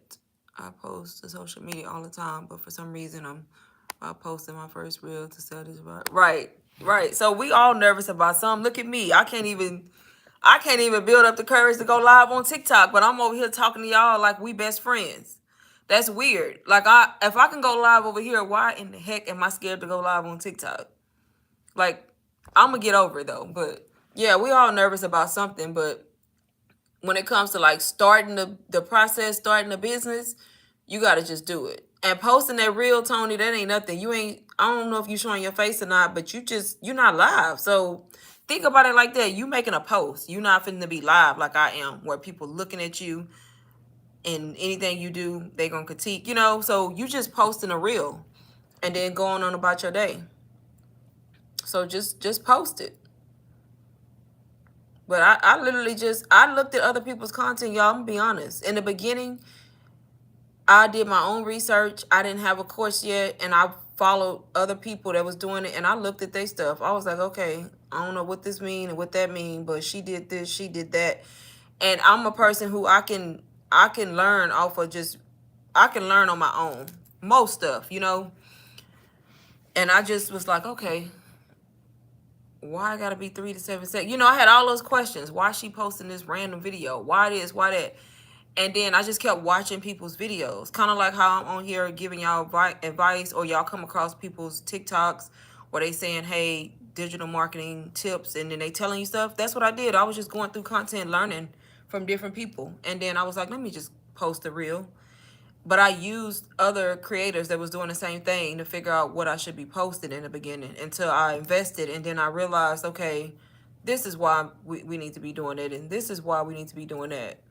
I post to social media all the time, but for some reason I'm posting my first reel to sell this. Right. So we all nervous about something. Look at me. I can't even build up the courage to go live on TikTok, but I'm over here talking to y'all like we best friends. That's weird. Like, if I can go live over here, why in the heck am I scared to go live on TikTok? Like, I'm gonna get over it though. But yeah, we all nervous about something, but when it comes to, like, starting the process, starting the business, you gotta just do it. And posting that reel, Tony, that ain't nothing. I don't know if you showing your face or not, but you're not live. So think about it like that. You making a post. You're not finna be live like I am, where people looking at you and anything you do, they gonna critique. So you just posting a reel and then going on about your day. So just post it. But I literally just, I looked at other people's content, y'all. I'm gonna be honest. In the beginning, I did my own research. I didn't have a course yet, and I followed other people that was doing it, and I looked at their stuff. I was like, okay, I don't know what this mean and what that mean, but she did this, she did that. And I'm a person who I can learn off of just, I can learn on my own. Most stuff, you know? And I just was like, okay, why I gotta be 3 to 7 seconds? You know, I had all those questions. Why she posting this random video? Why this? Why that? And then I just kept watching people's videos, kind of like how I'm on here giving y'all advice, or y'all come across people's TikToks where they saying, hey, digital marketing tips, and then they telling you stuff. That's what I did. I was just going through content, learning from different people. And then I was like, let me just post a reel. But I used other creators that was doing the same thing to figure out what I should be posting in the beginning until I invested. And then I realized, okay, this is why we need to be doing it. And this is why we need to be doing that.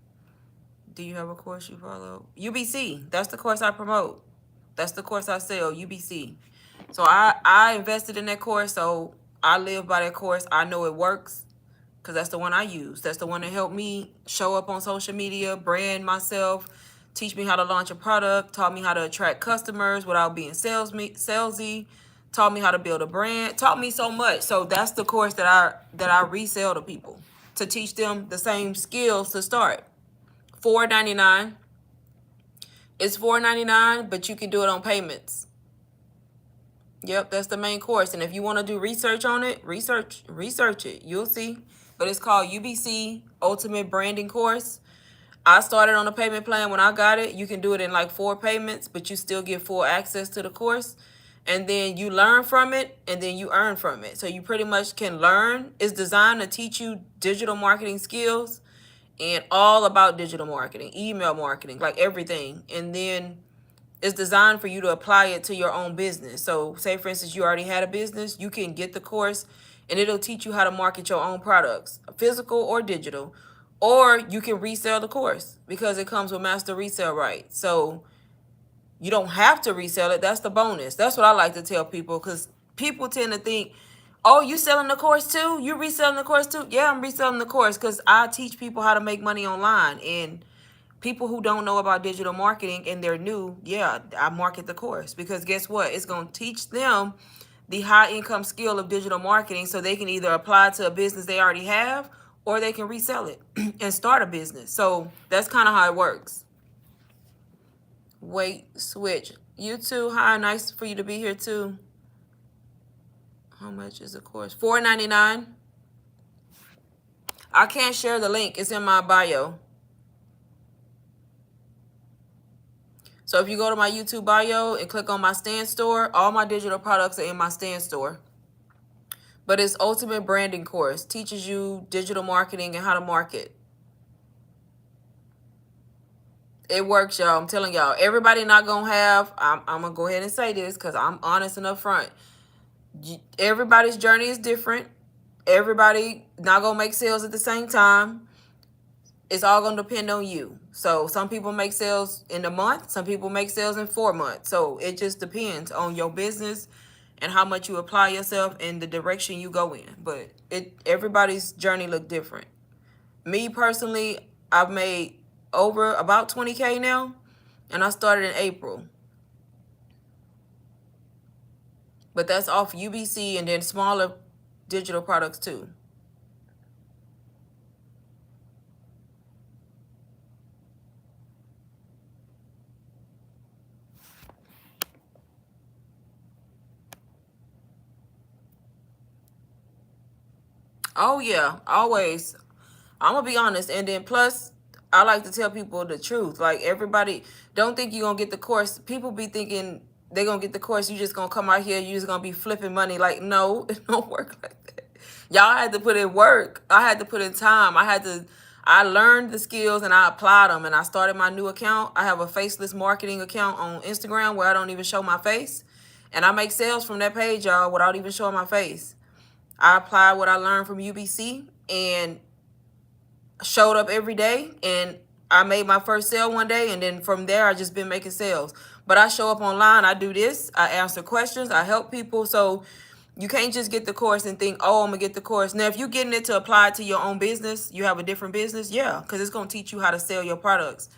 Do you have a course you follow? UBC. That's the course I promote. That's the course I sell, UBC. So I invested in that course. So I live by that course. I know it works because that's the one I use. That's the one that helped me show up on social media, brand myself, teach me how to launch a product, taught me how to attract customers without being salesy, taught me how to build a brand, taught me so much. So that's the course that I resell to people to teach them the same skills to start. $4.99. It's $4.99, but you can do it on payments. Yep, that's the main course. And if you want to do research on it, research it. You'll see. But it's called UBC Ultimate Branding Course. I started on a payment plan when I got it. You can do it in like 4 payments, but you still get full access to the course. And then you learn from it, and then you earn from it. So you pretty much can learn. It's designed to teach you digital marketing skills and all about digital marketing, email marketing, like everything. And then it's designed for you to apply it to your own business. So say, for instance, you already had a business, you can get the course and it'll teach you how to market your own products, physical or digital. Or you can resell the course because it comes with master resale rights. So you don't have to resell it. That's the bonus. That's what I like to tell people, because people tend to think, oh, you selling the course too? You reselling the course too? Yeah, I'm reselling the course because I teach people how to make money online. And people who don't know about digital marketing and they're new, yeah, I market the course because guess what? It's going to teach them the high income skill of digital marketing so they can either apply to a business they already have or they can resell it and start a business. So that's kind of how it works. Wait, switch. You too. Hi, nice for you to be here too. How much is the course? $4.99. I can't share the link. It's in my bio. So if you go to my YouTube bio and click on my Stand Store, all my digital products are in my Stand Store. But it's Ultimate Branding Course. Teaches you digital marketing and how to market. It works, y'all. I'm telling y'all. Everybody not going to have, I'm going to go ahead and say this because I'm honest and upfront. Everybody's journey is different. Everybody not going to make sales at the same time. It's all going to depend on you. So some people make sales in a month. Some people make sales in 4 months. So it just depends on your business and how much you apply yourself and the direction you go in. But everybody's journey look different. Me personally, I've made over about 20K now, and I started in April. But that's off UBC and then smaller digital products too. Oh yeah, always. I'm gonna be honest, and then plus, I like to tell people the truth. Like, everybody, don't think you're gonna get the course. People be thinking they're gonna get the course. You just gonna come out here. You just gonna be flipping money. Like, no, it don't work like that. Y'all had to put in work. I had to put in time. I learned the skills and I applied them. And I started my new account. I have a faceless marketing account on Instagram where I don't even show my face, and I make sales from that page, y'all, without even showing my face. I applied what I learned from UBC and showed up every day, and I made my first sale one day, and then from there I just been making sales. But I show up online, I do this, I answer questions, I help people. So You can't just get the course and think, oh, I'm gonna get the course. Now, if you're getting it to apply it to your own business, you have a different business, yeah, because it's gonna teach you how to sell your products.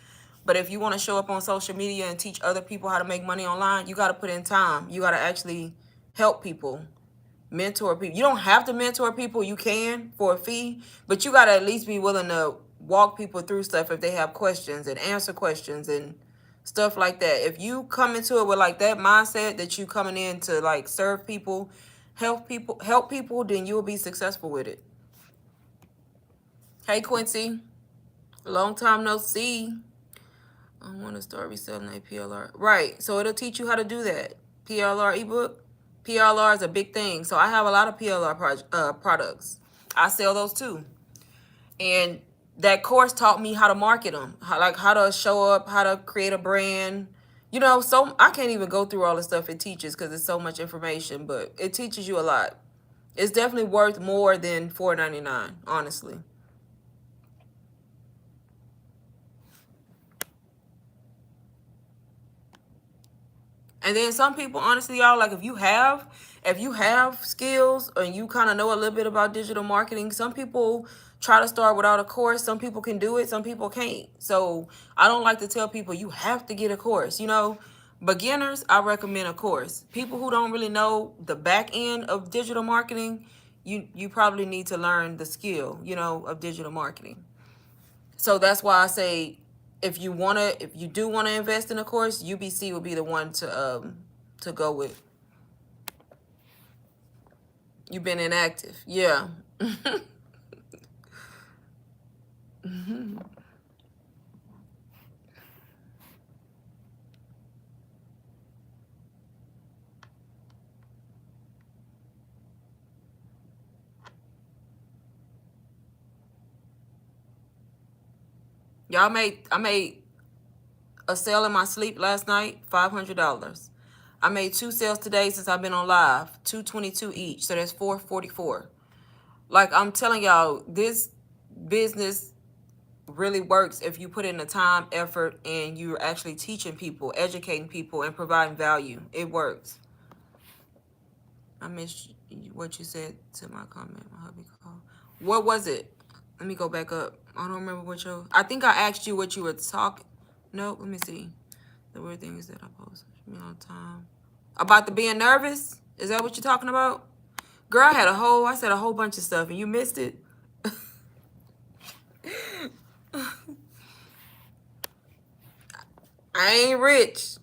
But if you want to show up on social media and teach other people how to make money online, you got to put in time. You got to actually help people, mentor people. You don't have to mentor people. You can for a fee, but you got to at least be willing to walk people through stuff if they have questions and answer questions and stuff like that. If you come into it with like that mindset that you coming in to like serve people, help people, then you'll be successful with it. Hey Quincy, long time no see. I want to start reselling a PLR. Right. So it'll teach you how to do that. PLR ebook. PLR is a big thing. So I have a lot of PLR products. I sell those too. And that course taught me how to market them, how to show up, how to create a brand. You know, so I can't even go through all the stuff it teaches because it's so much information, but it teaches you a lot. It's definitely worth more than $4.99, honestly. And then some people, honestly, y'all, like if you have skills and you kind of know a little bit about digital marketing, some people try to start without a course. Some people can do it, some people can't. So I don't like to tell people you have to get a course. You know, beginners, I recommend a course. People who don't really know the back end of digital marketing, you probably need to learn the skill, you know, of digital marketing. So that's why I say if you do wanna invest in a course, UBC will be the one to go with. You've been inactive, yeah. Y'all I made a sale in my sleep last night, $500. I made 2 sales today since I've been on live, 222 each, so that's 444. Like I'm telling y'all, this business really works if you put in the time, effort, and you're actually teaching people, educating people, and providing value. It works. I missed what you said to my comment. My hubby called. What was it? Let me go back up. I don't remember what your. I think I asked you what you were talking. No, let me see. The weird things that I post me all the time about the being nervous. Is that what you're talking about? Girl, I said a whole bunch of stuff and you missed it. I ain't rich.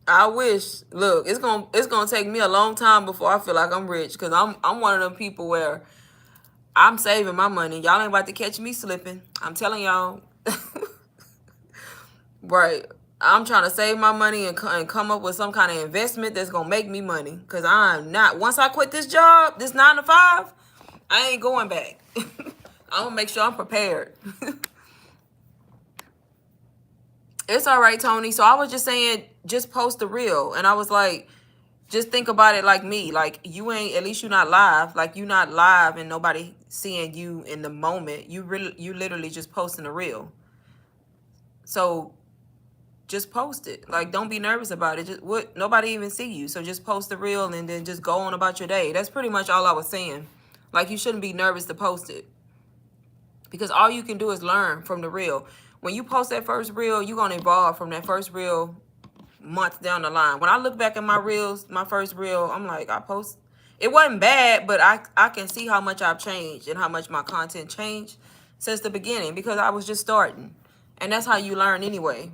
I wish. Look, it's gonna take me a long time before I feel like I'm rich because I'm one of them people where I'm saving my money. Y'all ain't about to catch me slipping. I'm telling y'all. Right. I'm trying to save my money and come up with some kind of investment that's gonna make me money. Cause I'm not. Once I quit this job, this 9 to 5, I ain't going back. I'm gonna make sure I'm prepared. It's all right, Tony. So I was just saying, just post the reel, and I was like, just think about it like me. Like you ain't, at least you're not live. Like you not live and nobody seeing you in the moment. You literally just posting a reel. So just post it. Like don't be nervous about it. Just what nobody even see you. So just post the reel and then just go on about your day. That's pretty much all I was saying. Like you shouldn't be nervous to post it. Because all you can do is learn from the reel. When you post that first reel, you're gonna evolve from that first reel months down the line. When I look back at my reels, my first reel, I'm like, it wasn't bad, but I can see how much I've changed and how much my content changed since the beginning because I was just starting. And that's how you learn anyway.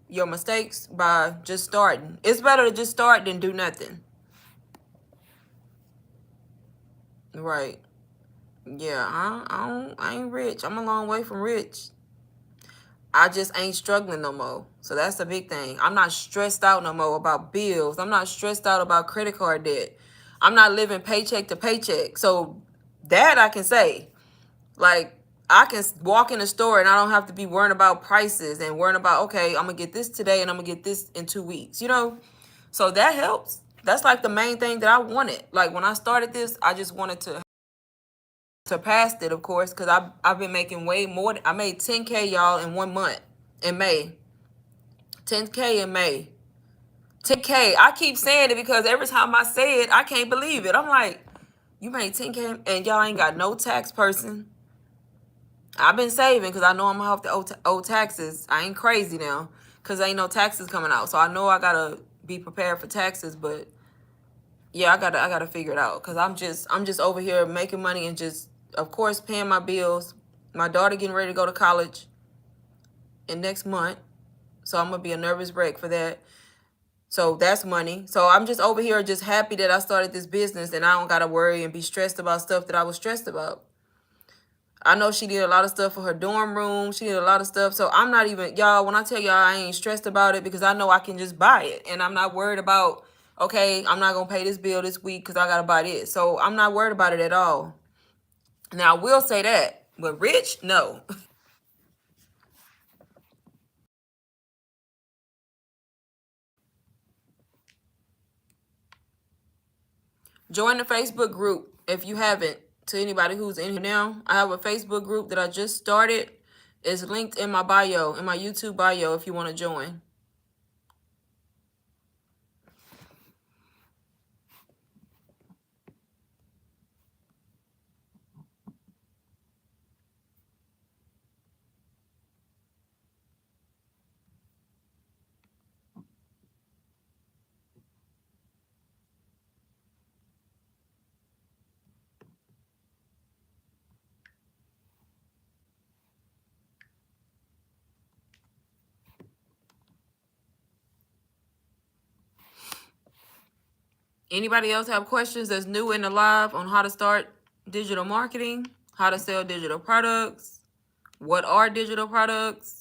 Your mistakes by just starting. It's better to just start than do nothing. Right. Yeah, I ain't rich. I'm a long way from rich. I just ain't struggling no more. So that's the big thing. I'm not stressed out no more about bills. I'm not stressed out about credit card debt. I'm not living paycheck to paycheck. So that I can say. Like, I can walk in the store and I don't have to be worrying about prices and worrying about, okay, I'm going to get this today and I'm going to get this in 2 weeks, you know? So that helps. That's like the main thing that I wanted. Like when I started this, I just wanted to surpass it, of course, because I've been making way more. I made 10K, y'all, in 1 month in May. 10K in May. 10K. I keep saying it because every time I say it, I can't believe it. I'm like, You made 10K and y'all ain't got no tax person. I've been saving because I know I'm gonna have to owe taxes. I ain't crazy now because ain't no taxes coming out. So I know I gotta be prepared for taxes, but yeah, I gotta figure it out because I'm just over here making money and just of course paying my bills. My daughter getting ready to go to college in next month, so I'm gonna be a nervous wreck for that. So that's money. So I'm just over here just happy that I started this business and I don't gotta worry and be stressed about stuff that I was stressed about. I know she did a lot of stuff for her dorm room. She did a lot of stuff. So I'm not even, y'all, when I tell y'all I ain't stressed about it because I know I can just buy it. And I'm not worried about, okay, I'm not going to pay this bill this week because I got to buy this. So I'm not worried about it at all. Now, I will say that. But rich, no. Join the Facebook group if you haven't. To anybody who's in here now, I have a Facebook group that I just started. It's linked in my bio, in my YouTube bio if you want to join. Anybody else have questions that's new in the live on how to start digital marketing, how to sell digital products, what are digital products?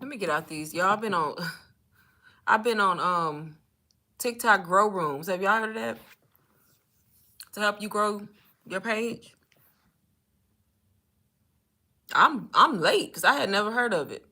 Let me get out these. Y'all I've been on TikTok grow rooms. Have y'all heard of that? To help you grow your page? I'm late because I had never heard of it.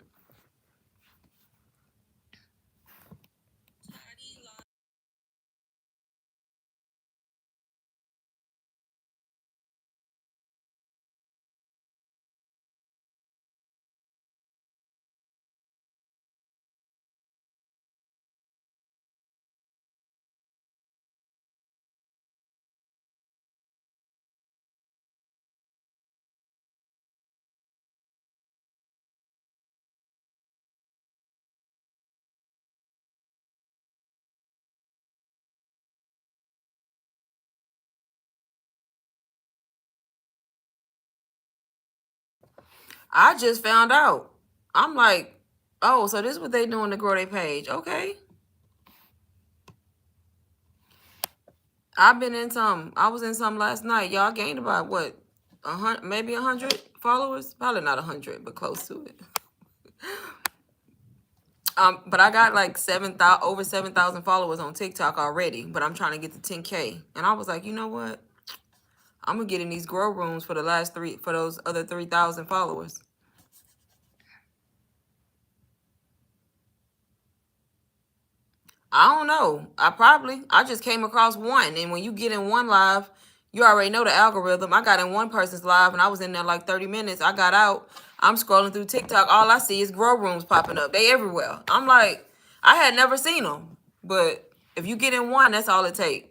I just found out. I'm like, oh, so this is what they doing to grow their page. Okay. I've been in some. I was in some last night. Y'all gained about what? 100, maybe 100 followers? Probably not 100, but close to it. But I got like 7,000, over 7,000 followers on TikTok already. But I'm trying to get to 10K, and I was like, you know what? I'm gonna get in these grow rooms for the last three, for those other 3,000 followers. I don't know. I just came across one, and when you get in one live, you already know the algorithm. I got in one person's live, and I was in there like 30 minutes. I got out. I'm scrolling through TikTok. All I see is grow rooms popping up. They everywhere. I'm like, I had never seen them, but if you get in one, that's all it takes.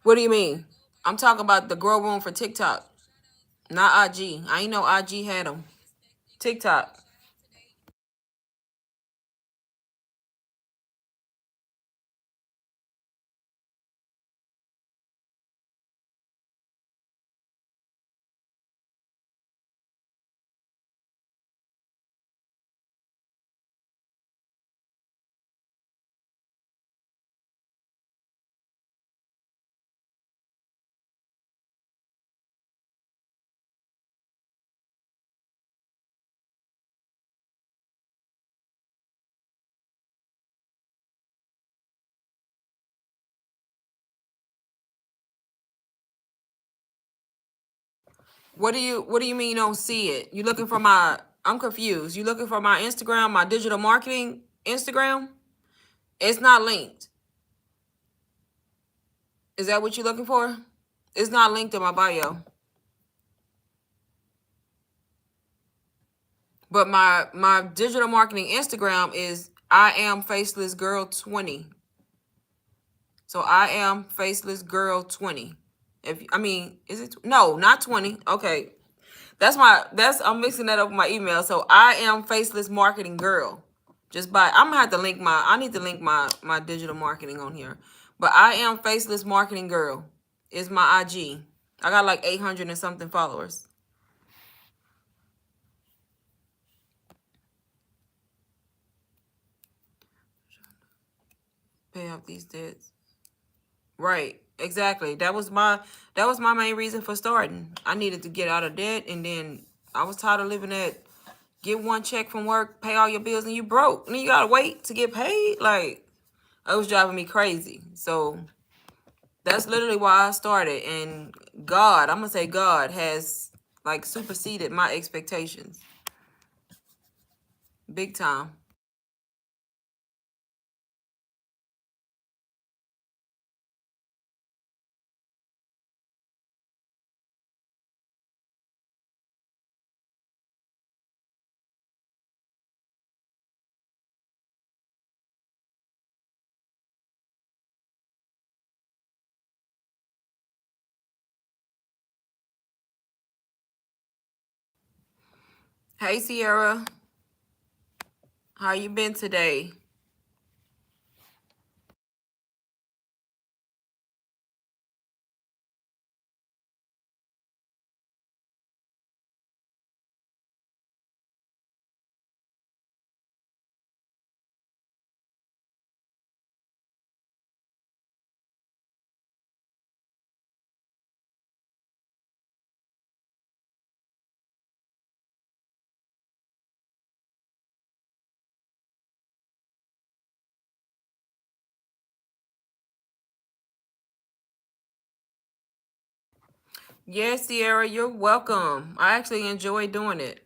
What do you mean? I'm talking about the grow room for TikTok, not IG. I ain't know IG had them. TikTok. What do you mean you don't see it? You looking for my? I'm confused. You looking for my Instagram, my digital marketing Instagram? It's not linked. Is that what you're looking for? It's not linked in my bio. But my digital marketing Instagram is I am faceless girl 20. So I am faceless girl 20. If I mean, is it no, not 20. Okay. That's I'm mixing that up with my email. So I am faceless marketing girl. Just by I'm gonna have to link I need to link my digital marketing on here. But I am faceless marketing girl is my IG. I got like 800 and something followers. Pay off these debts. Right. Exactly. That was my main reason for starting. I needed to get out of debt, and then I was tired of living at get one check from work, pay all your bills, and you broke. And then you gotta wait to get paid. Like, it was driving me crazy. So that's literally why I started. And God, I'm gonna say God has like superseded my expectations. Big time. Hey Sierra, how you been today? Yes, Sierra, you're welcome. I actually enjoy doing it.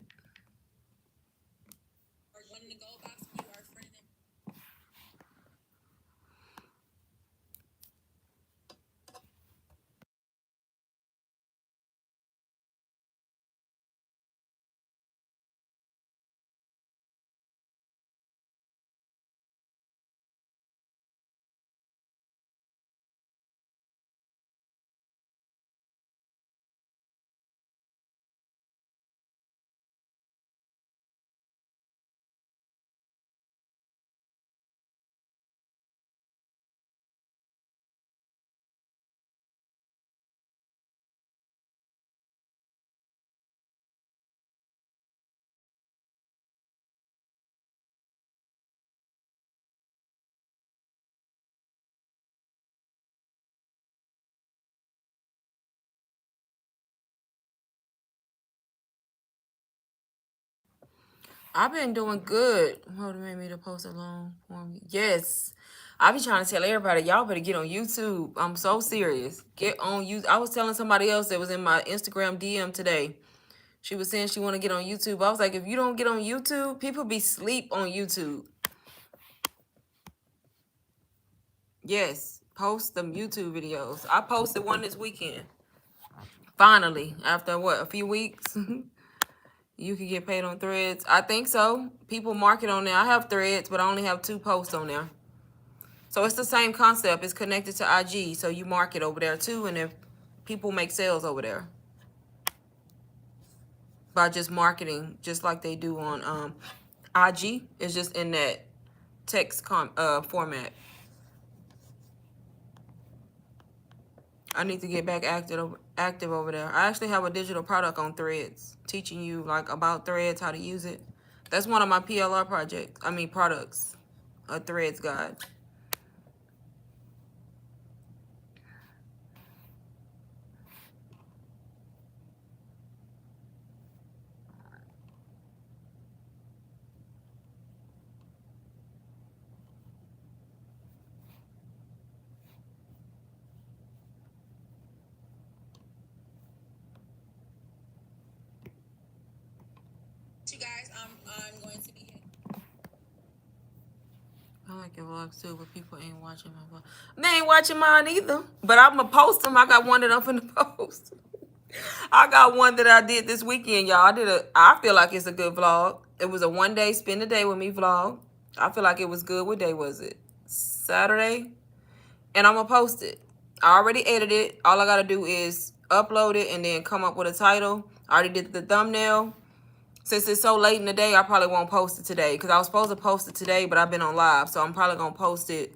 I've been doing good. Hold on, made me to post alone for me. Yes. I be trying to tell everybody, y'all better get on YouTube. I'm so serious. Get on YouTube. I was telling somebody else that was in my Instagram DM today. She was saying she want to get on YouTube. I was like, if you don't get on YouTube, people be sleep on YouTube. Yes. Post them YouTube videos. I posted one this weekend. Finally, after what, a few weeks? You can get paid on Threads. I think so. People market on there. I have Threads, but I only have 2 posts on there. So it's the same concept. It's connected to IG. So you market over there too. And if people make sales over there by just marketing, just like they do on IG, it's just in that text format. I need to get back active over there. I actually have a digital product on Threads, teaching you like about Threads, how to use it. That's one of my PLR projects. I mean products, a Threads guide. I like your vlogs too, but people ain't watching my vlog. They ain't watching mine either. But I'm gonna post them. I got one that I'm finna post. I got one that I did this weekend, y'all. I feel like it's a good vlog. It was a 1 day spend a day with me vlog. I feel like it was good. What day was it? Saturday. And I'm gonna post it. I already edited it. All I gotta do is upload it and then come up with a title. I already did the thumbnail. Since it's so late in the day, I probably won't post it today because I was supposed to post it today, but I've been on live, so I'm probably gonna post it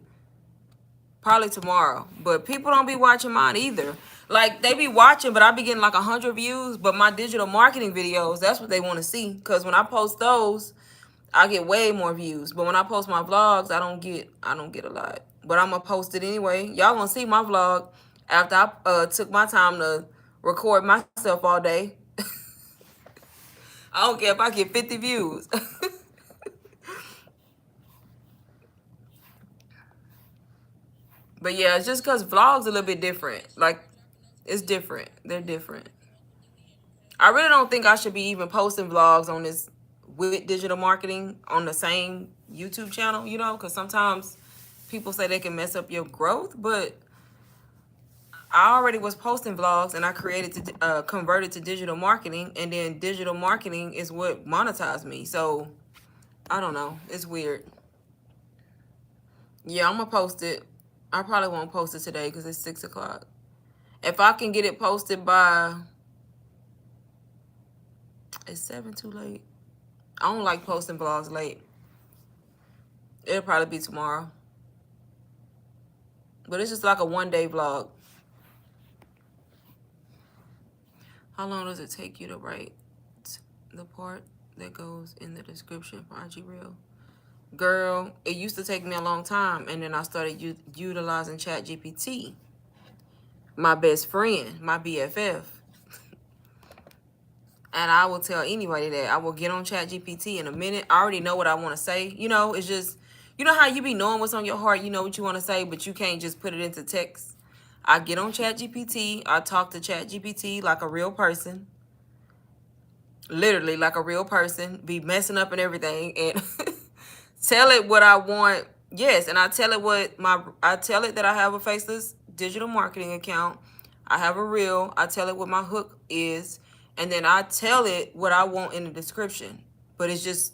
probably tomorrow. But people don't be watching mine either. Like, they be watching, but I be getting like 100 views. But my digital marketing videos, that's what they want to see. Because when I post those, I get way more views. But when I post my vlogs, I don't get a lot. But I'm gonna post it anyway. Y'all gonna see my vlog after I took my time to record myself all day. I don't care if I get 50 views. But yeah, it's just because vlogs a little bit different. Like, it's different. They're different. I really don't think I should be even posting vlogs on this with digital marketing on the same YouTube channel, you know, because sometimes people say they can mess up your growth, but I already was posting vlogs and I converted to digital marketing, and then digital marketing is what monetized me. So I don't know. It's weird. Yeah, I'm gonna post it. I probably won't post it today because it's 6 o'clock. If I can get it posted by, is 7 too late? I don't like posting vlogs late. It'll probably be tomorrow. But it's just like a 1 day vlog. How long does it take you to write the part that goes in the description for IG Reel? Girl, it used to take me a long time, and then I started utilizing ChatGPT. My best friend, my BFF. And I will tell anybody that I will get on ChatGPT in a minute. I already know what I want to say. You know, it's just, you know how you be knowing what's on your heart, you know what you want to say, but you can't just put it into text. I get on ChatGPT. I talk to ChatGPT like a real person. Literally like a real person. Be messing up and everything. And tell it what I want. Yes, and I tell it that I have a faceless digital marketing account. I have a reel. I tell it what my hook is. And then I tell it what I want in the description. But it's just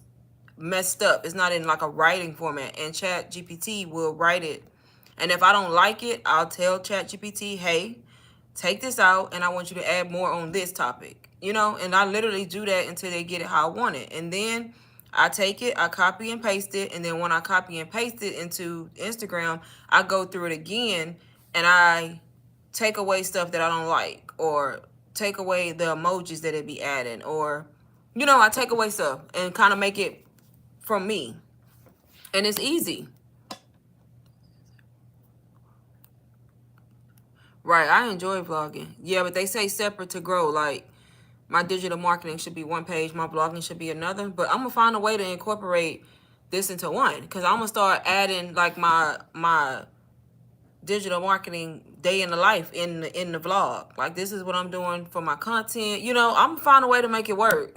messed up. It's not in like a writing format. And ChatGPT will write it. And if I don't like it, I'll tell ChatGPT, hey, take this out and I want you to add more on this topic. You know, and I literally do that until they get it how I want it. And then I take it, I copy and paste it, and then when I copy and paste it into Instagram, I go through it again and I take away stuff that I don't like, or take away the emojis that it be adding, or, you know, I take away stuff and kind of make it from me. And it's easy. Right, I enjoy vlogging. Yeah, but they say separate to grow. Like, my digital marketing should be one page, my blogging should be another. But I'm gonna find a way to incorporate this into one, because I'm gonna start adding like my digital marketing day in the life in the vlog. Like, this is what I'm doing for my content. You know, I'm gonna find a way to make it work.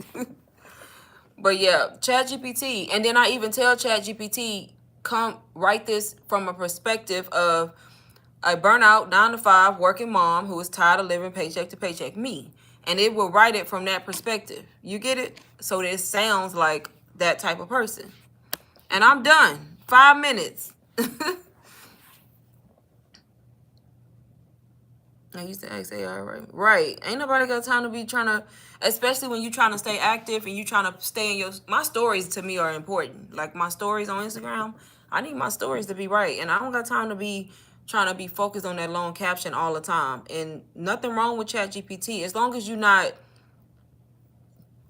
But yeah, ChatGPT, and then I even tell ChatGPT, come write this from a perspective of a burnout 9 to 5 working mom who is tired of living paycheck to paycheck, me. And it will write it from that perspective. You get it? So that it sounds like that type of person. And I'm done. 5 minutes. I used to ask AI, right? Right. Ain't nobody got time to be trying to, especially when you trying to stay active and you trying to stay in your, my stories to me are important. Like my stories on Instagram, I need my stories to be right. And I don't got time to be trying to be focused on that long caption all the time. And nothing wrong with ChatGPT, as long as you're not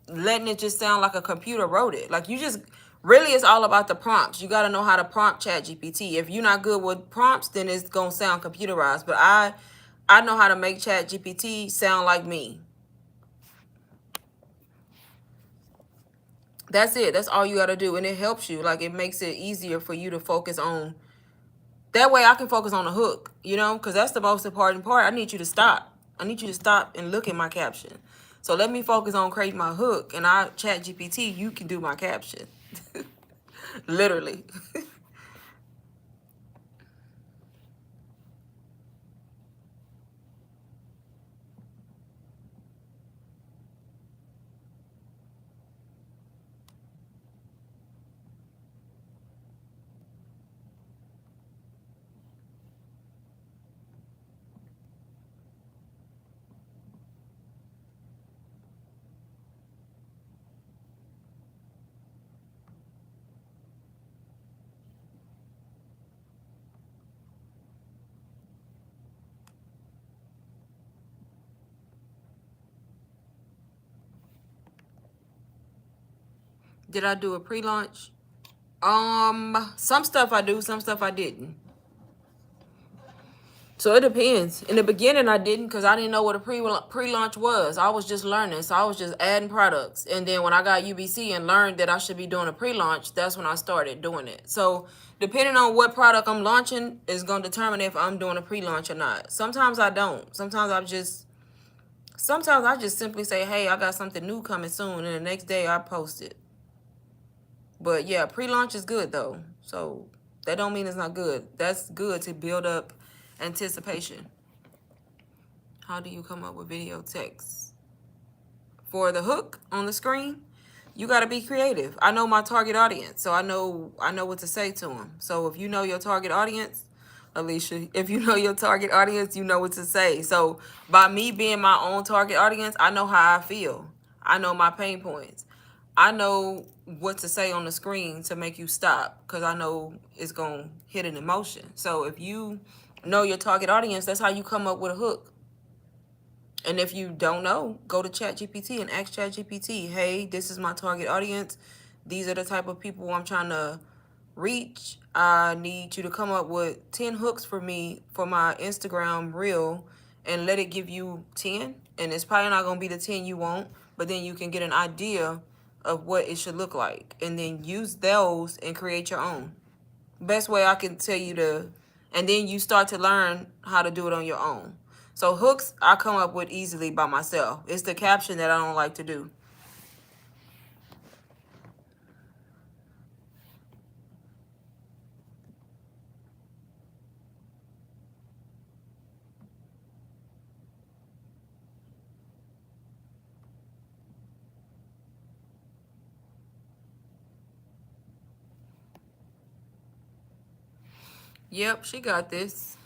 letting it just sound like a computer wrote it. Like, you just, really, it's all about the prompts. You got to know how to prompt ChatGPT. If you're not good with prompts, then it's going to sound computerized. But I know how to make ChatGPT sound like me. That's it. That's all you got to do. And it helps you. Like, it makes it easier for you to focus on. That way I can focus on the hook, you know, because that's the most important part. I need you to stop. I need you to stop and look at my caption. So let me focus on creating my hook, and I chat GPT, you can do my caption. Literally. Did I do a pre-launch? Some stuff I do, some stuff I didn't. So it depends. In the beginning, I didn't because I didn't know what a pre-launch was. I was just learning, so I was just adding products. And then when I got UBC and learned that I should be doing a pre-launch, that's when I started doing it. So depending on what product I'm launching is going to determine if I'm doing a pre-launch or not. Sometimes I don't. Sometimes I just simply say, hey, I got something new coming soon, and the next day I post it. But yeah, pre-launch is good though. So that don't mean it's not good. That's good to build up anticipation. How do you come up with video text? For the hook on the screen, you got to be creative. I know my target audience, so I know what to say to them. So if you know your target audience, Alicia, if you know your target audience, you know what to say. So by me being my own target audience, I know how I feel. I know my pain points. I know what to say on the screen to make you stop because I know it's going to hit an emotion. So if you know your target audience, that's how you come up with a hook. And if you don't know, go to ChatGPT and ask ChatGPT, hey, this is my target audience. These are the type of people I'm trying to reach. I need you to come up with 10 hooks for me for my Instagram reel and let it give you 10. And it's probably not going to be the 10 you want, but then you can get an idea of what it should look like. And then use those and create your own. Best way I can tell you to, and then you start to learn how to do it on your own. So hooks I come up with easily by myself. It's the caption that I don't like to do. Yep, she got this.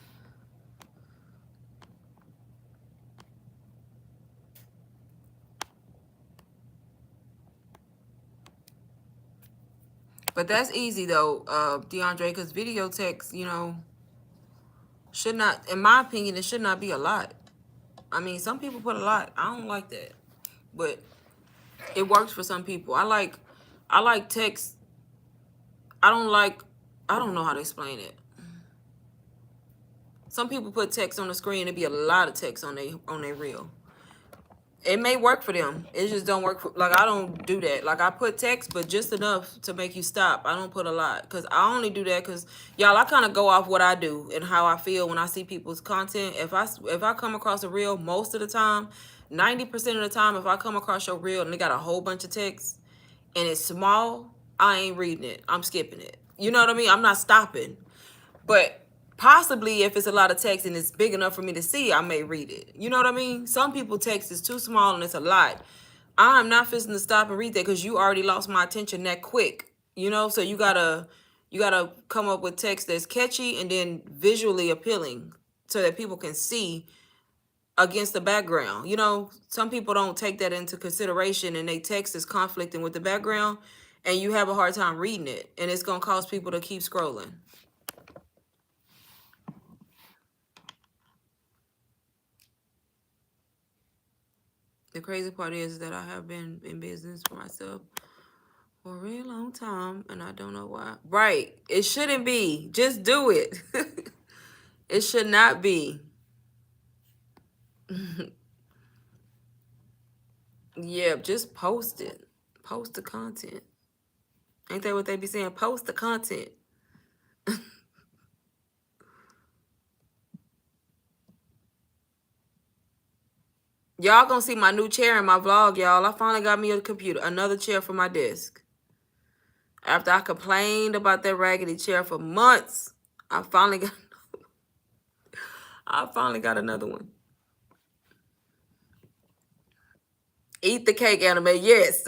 But that's easy though, DeAndre, because video text, should not, in my opinion, it should not be a lot. I mean, some people put a lot. I don't like that. But it works for some people. I like text. I don't know how to explain it. Some people put text on the screen. It'd be a lot of text on their reel. It may work for them. It just don't work for, like, I don't do that. Like, I put text, but just enough to make you stop. I don't put a lot because I only do that because, y'all, I kind of go off what I do and how I feel when I see people's content. If I come across a reel, most of the time, 90% of the time, if I come across your reel and they got a whole bunch of text and it's small, I ain't reading it. I'm skipping it. You know what I mean? I'm not stopping. But possibly if it's a lot of text and it's big enough for me to see, I may read it. You know what I mean? Some people text is too small and it's a lot. I'm not fixing to stop and read that because you already lost my attention that quick. So you gotta come up with text that's catchy and then visually appealing so that people can see against the background. Some people don't take that into consideration and they text is conflicting with the background and you have a hard time reading it and it's gonna cause people to keep scrolling. The crazy part is that I have been in business for myself for a really long time, and I don't know why. Right. It shouldn't be. Just do it. It should not be. Yeah, just post it. Post the content. Ain't that what they be saying? Post the content. Y'all gonna see my new chair in my vlog, y'all. I finally got me a computer, another chair for my desk. After I complained about that raggedy chair for months, I finally got another one. Eat the cake, anime. Yes.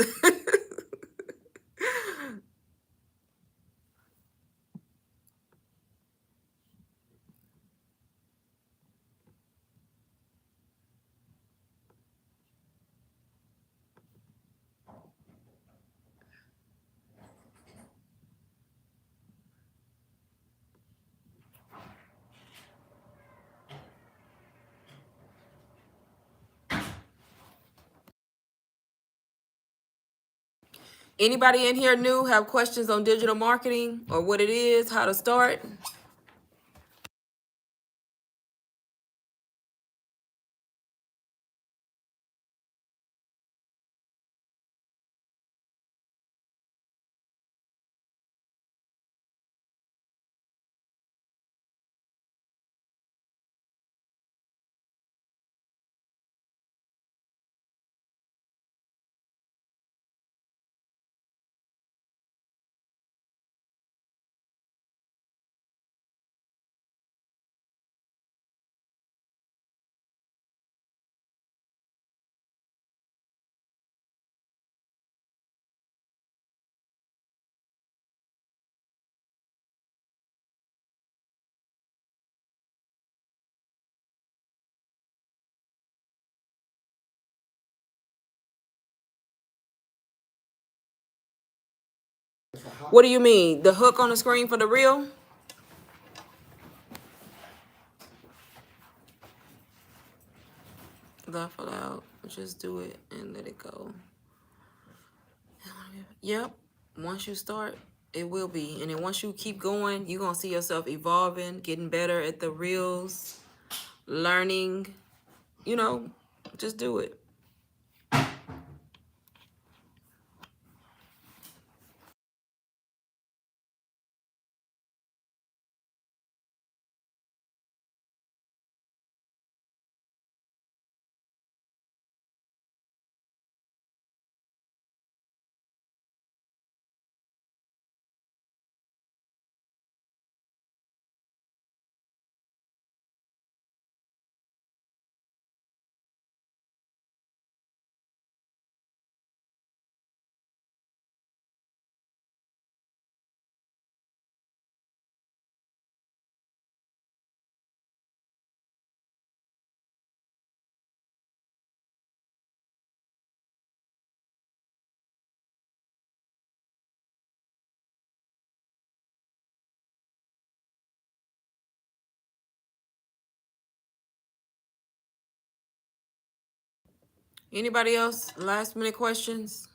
Anybody in here new have questions on digital marketing or what it is, how to start? What do you mean? The hook on the screen for the reel? Laugh aloud. Just do it and let it go. Yep. Once you start, it will be. And then once you keep going, you're going to see yourself evolving, getting better at the reels, learning. You know, just do it. Anybody else? Last minute questions?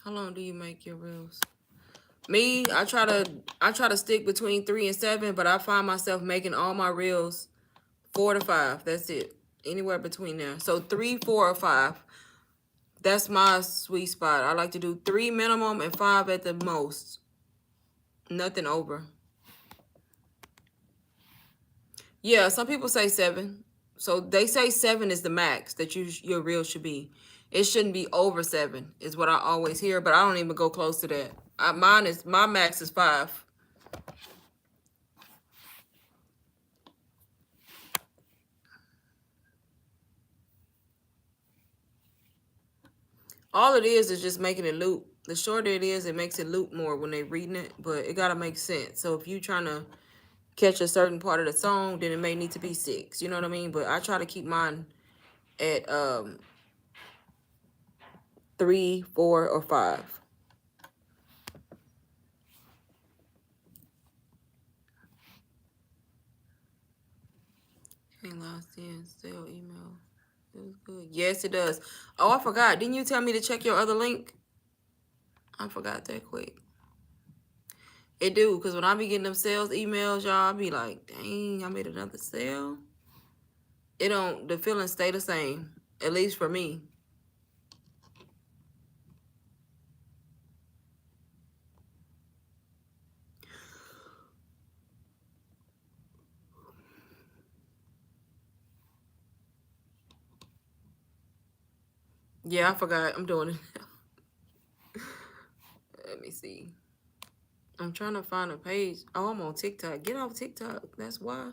How long do you make your reels? Me, I try to stick between 3 and 7, but I find myself making all my reels 4 to 5. That's it. Anywhere between there. So 3, 4, or 5. That's my sweet spot. I like to do 3 minimum and 5 at the most. Nothing over. Yeah, some people say 7. So they say 7 is the max that your reel should be. It shouldn't be over 7 is what I always hear, but I don't even go close to that. My max is 5. All it is just making it loop. The shorter it is, it makes it loop more when they're reading it, but it gotta make sense. So if you trying to catch a certain part of the song, then it may need to be 6. You know what I mean? But I try to keep mine at 3, 4, or 5. Can't lie. I send sell email. It was good. Yes, it does. Oh, I forgot. Didn't you tell me to check your other link? I forgot that quick. It do, because when I be getting them sales emails, y'all, I be like, dang, I made another sale. It don't, the feelings stay the same, at least for me. Yeah, I forgot. I'm doing it. Let me see. I'm trying to find a page. Oh, I'm on TikTok. Get off TikTok. That's why.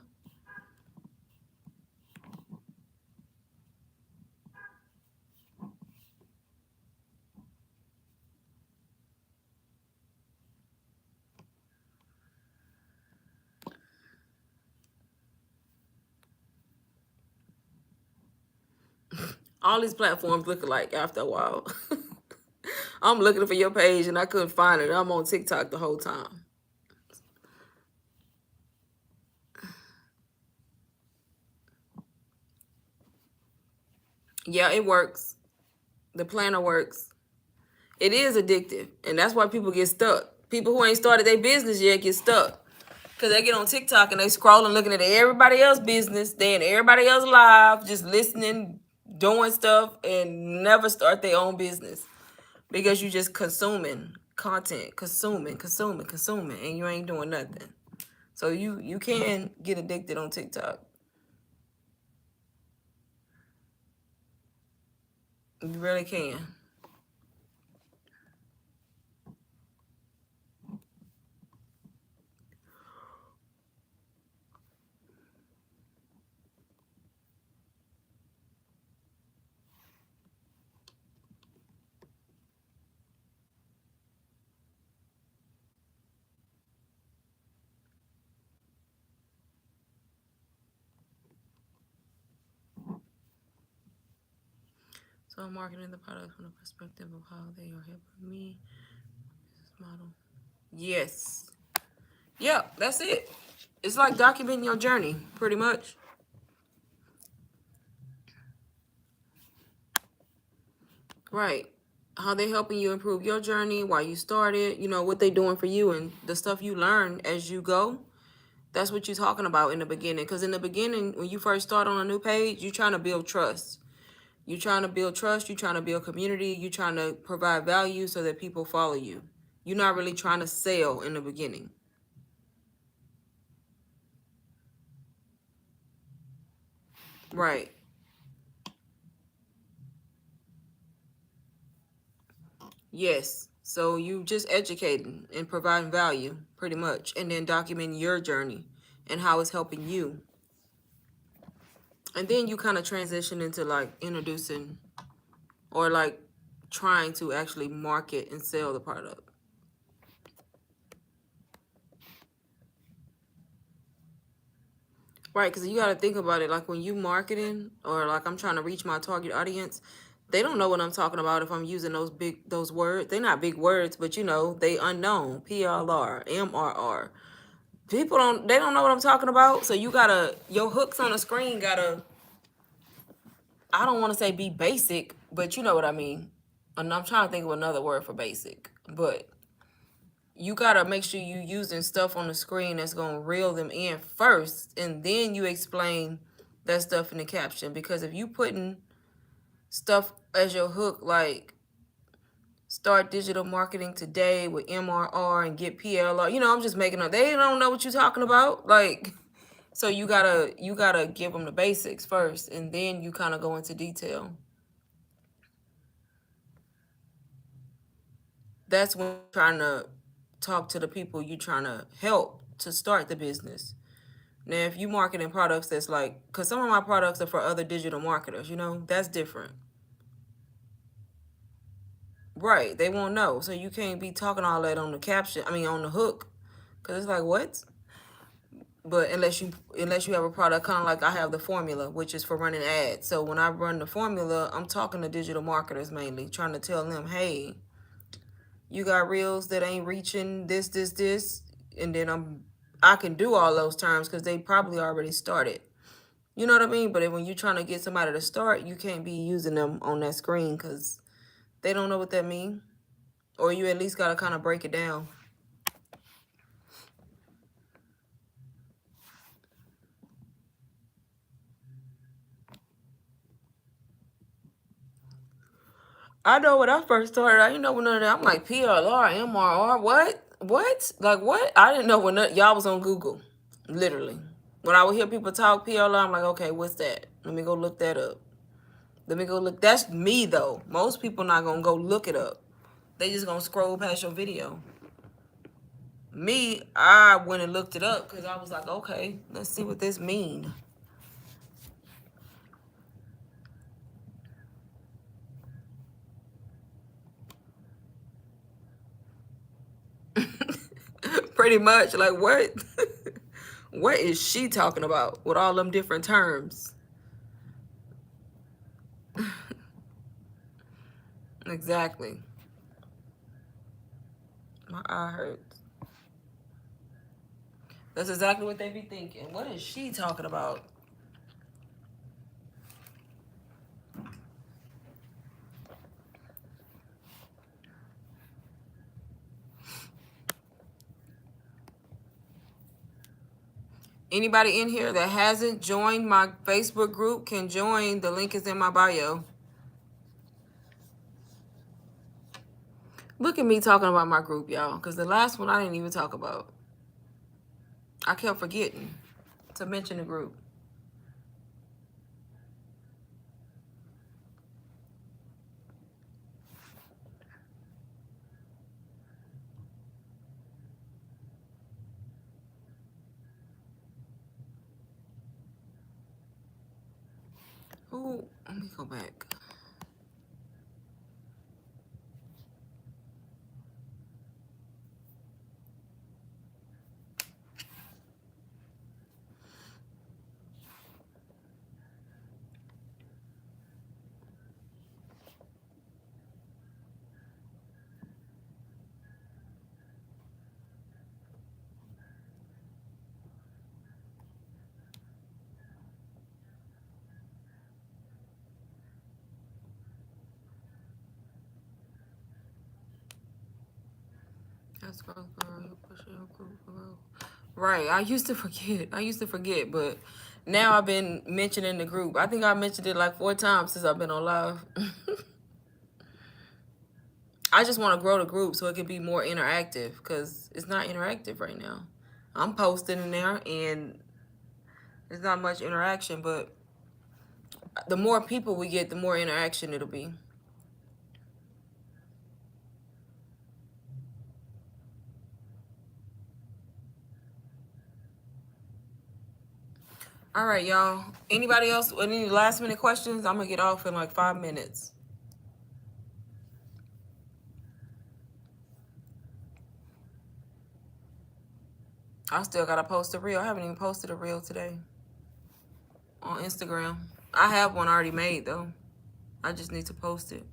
All these platforms look alike after a while. I'm looking for your page and I couldn't find it. I'm on TikTok the whole time. Yeah, it works. The planner works. It is addictive, and that's why people get stuck. People who ain't started their business yet get stuck because they get on TikTok and they scrolling, looking at everybody else's business, they in everybody else's live, just listening, doing stuff, and never start their own business because you just consuming content, consuming, and you ain't doing nothing. So you can get addicted on TikTok. You really can. So I'm marketing the product from the perspective of how they are helping me. Business model. Yes. Yeah, that's it. It's like documenting your journey, pretty much. Right. How they helping you improve your journey, why you started, what they doing for you and the stuff you learn as you go. That's what you're talking about in the beginning. Because in the beginning, when you first start on a new page, you're trying to build trust. You're trying to build trust. You're trying to build community. You're trying to provide value so that people follow you. You're not really trying to sell in the beginning. Right. Yes. So you just educating and providing value pretty much, and then documenting your journey and how it's helping you. And then you kind of transition into like introducing or like trying to actually market and sell the product. Right, because you got to think about it. Like when you marketing or like I'm trying to reach my target audience, they don't know what I'm talking about if I'm using those words. They're not big words, but they unknown. PLR, MRR. They don't know what I'm talking about. So your hooks on the screen gotta, I don't want to say be basic, but you know what I mean. And I'm trying to think of another word for basic, but you gotta make sure you using stuff on the screen that's gonna reel them in first, and then you explain that stuff in the caption. Because if you putting stuff as your hook, like start digital marketing today with MRR and get PLR, I'm just making up. They don't know what you're talking about, like. So you gotta give them the basics first, and then you kind of go into detail. That's when you're trying to talk to the people you're trying to help to start the business. Now, if you marketing products that's like, because some of my products are for other digital marketers, that's different. Right. They won't know. So you can't be talking all that on the caption, I mean, on the hook. Because it's like, what? But unless you have a product kind of like I have the formula, which is for running ads. So when I run the formula, I'm talking to digital marketers mainly, trying to tell them, hey, you got reels that ain't reaching this, and then I can do all those terms because they probably already started. You know what I mean? But when you're trying to get somebody to start, you can't be using them on that screen because they don't know what that means. Or you at least got to kind of break it down. I know when I first started, I didn't know what none of that. I'm like, PLR, MRR, what? What? Like, what? I didn't know when y'all was on Google, literally. When I would hear people talk PLR, I'm like, okay, what's that? Let me go look that up. Let me go look. That's me, though. Most people not going to go look it up. They just going to scroll past your video. Me, I went and looked it up because I was like, okay, let's see what this mean. Pretty much, like, what? What is she talking about with all them different terms? Exactly. My eye hurts. That's exactly what they be thinking. What is she talking about? Anybody in here that hasn't joined my Facebook group can join. The link is in my bio. Look at me talking about my group, y'all, because the last one I didn't even talk about. I kept forgetting to mention the group. Ooh, let me go back. That's right. I used to forget, but now I've been mentioning the group. I think I mentioned it like 4 times since I've been on live. I just want to grow the group so it can be more interactive because it's not interactive right now. I'm posting in there and there's not much interaction, but the more people we get, the more interaction it'll be. All right, y'all. Anybody else with any last minute questions? I'm going to get off in like 5 minutes. I still got to post a reel. I haven't even posted a reel today on Instagram. I have one already made, though. I just need to post it.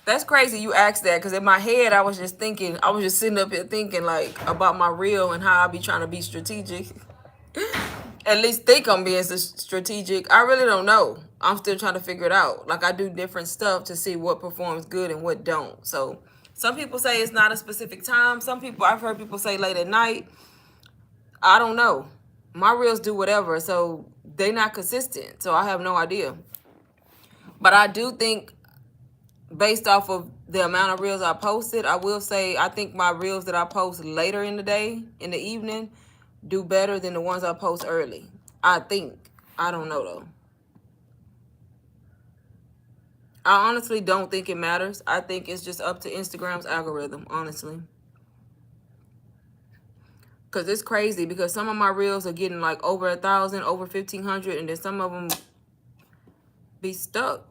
That's crazy you asked that because in my head I was just sitting up here thinking like about my reel and how I be trying to be strategic. At least think I'm being strategic. I really don't know. I'm still trying to figure it out. Like I do different stuff to see what performs good and what don't. So some people say it's not a specific time. I've heard people say late at night. I don't know. My reels do whatever, so they're not consistent. So I have no idea. But I do think based off of the amount of reels I posted, I will say I think my reels that I post later in the day, in the evening, do better than the ones I post early. I think. I don't know though. I honestly don't think it matters. I think it's just up to Instagram's algorithm, honestly. Because it's crazy, because some of my reels are getting like over 1,000, over 1,500, and then some of them be stuck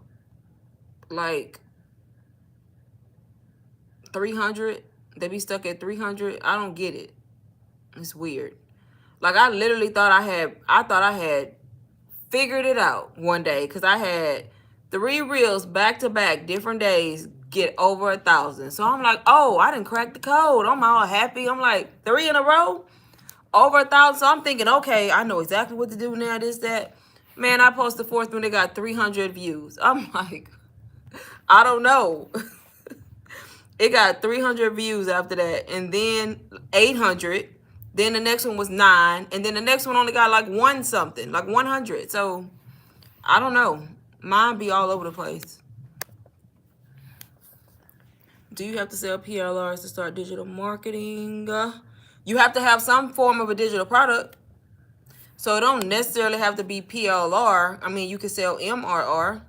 like 300. They be stuck at 300. I don't get it. It's weird. Like, I literally thought I had figured it out one day, because I had 3 reels back to back, different days, get over 1,000. So I'm like, oh, I didn't crack the code. I'm all happy. I'm like, 3 in a row, over 1,000. So I'm thinking, okay, I know exactly what to do now. This, that. Man, I posted the 4th one. They got 300 views. I'm like, I don't know. It got 300 views after that, and then 800. Then the next one was 9, and then the next one only got like 1 something, like 100. So I don't know. Mine be all over the place. Do you have to sell PLRs to start digital marketing? You have to have some form of a digital product. So it don't necessarily have to be PLR. I mean, you can sell MRR,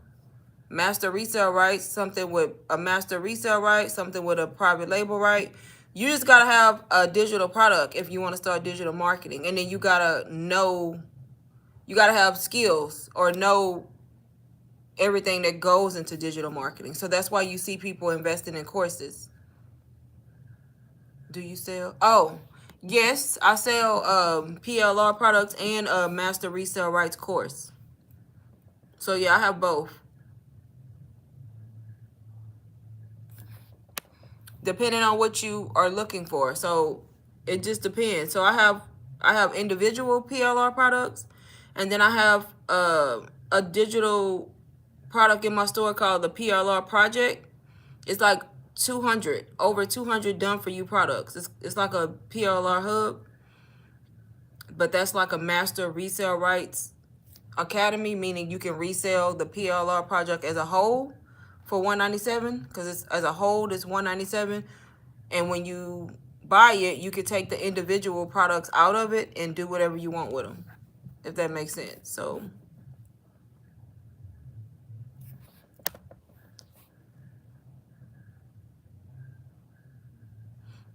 master resale rights, something with a master resale right, something with a private label right. You just got to have a digital product if you want to start digital marketing. And then you got to know, you got to have skills or know everything that goes into digital marketing. So that's why you see people investing in courses. Do you sell? Oh, yes, I sell PLR products and a master resale rights course. So yeah, I have both. Depending on what you are looking for. So it just depends. So I have individual PLR products, and then I have a digital product in my store called the PLR Project. It's like 200, over 200 done for you products. It's like a PLR hub, but that's like a master resale rights academy, meaning you can resell the PLR project as a whole for $197, because it's as a whole it's $197. And when you buy it, you can take the individual products out of it and do whatever you want with them, if that makes sense. So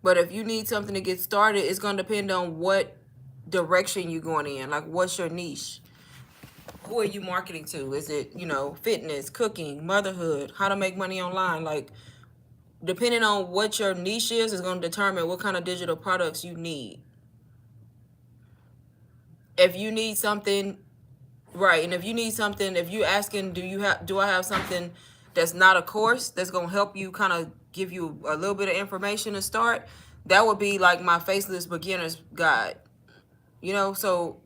but if you need something to get started, it's going to depend on what direction you're going in. Like, what's your niche? Who are you marketing to? Is it, fitness, cooking, motherhood, how to make money online? Like, depending on what your niche is going to determine what kind of digital products you need. If you need something, right, and if you need something, if you asking, do I have something that's not a course that's going to help you, kind of give you a little bit of information to start, that would be like my Faceless Beginner's Guide. So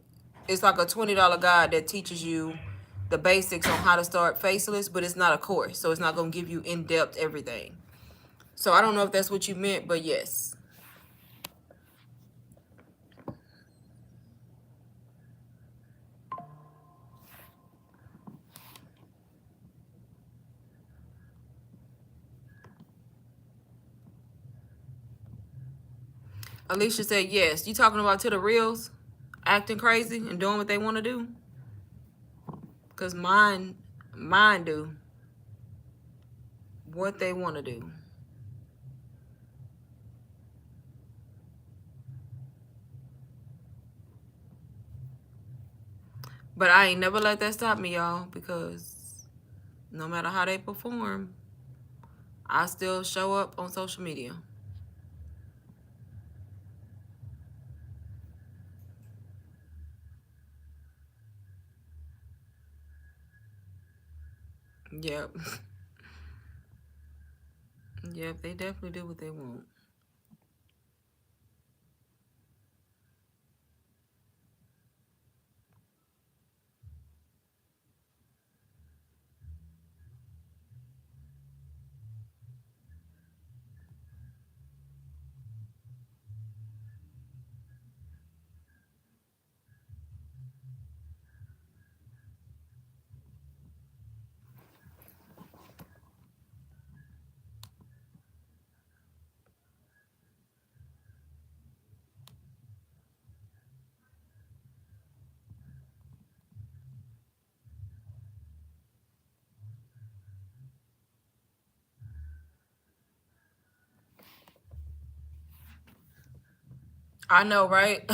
it's like a $20 guide that teaches you the basics on how to start Faceless, but it's not a course, so it's not going to give you in-depth everything. So I don't know if that's what you meant, but yes. Alicia said yes. You talking about to the reels acting crazy and doing what they want to do? Because mine do what they want to do. But I ain't never let that stop me, y'all, because no matter how they perform, I still show up on social media. Yep. Yep, they definitely do what they want. I know, right?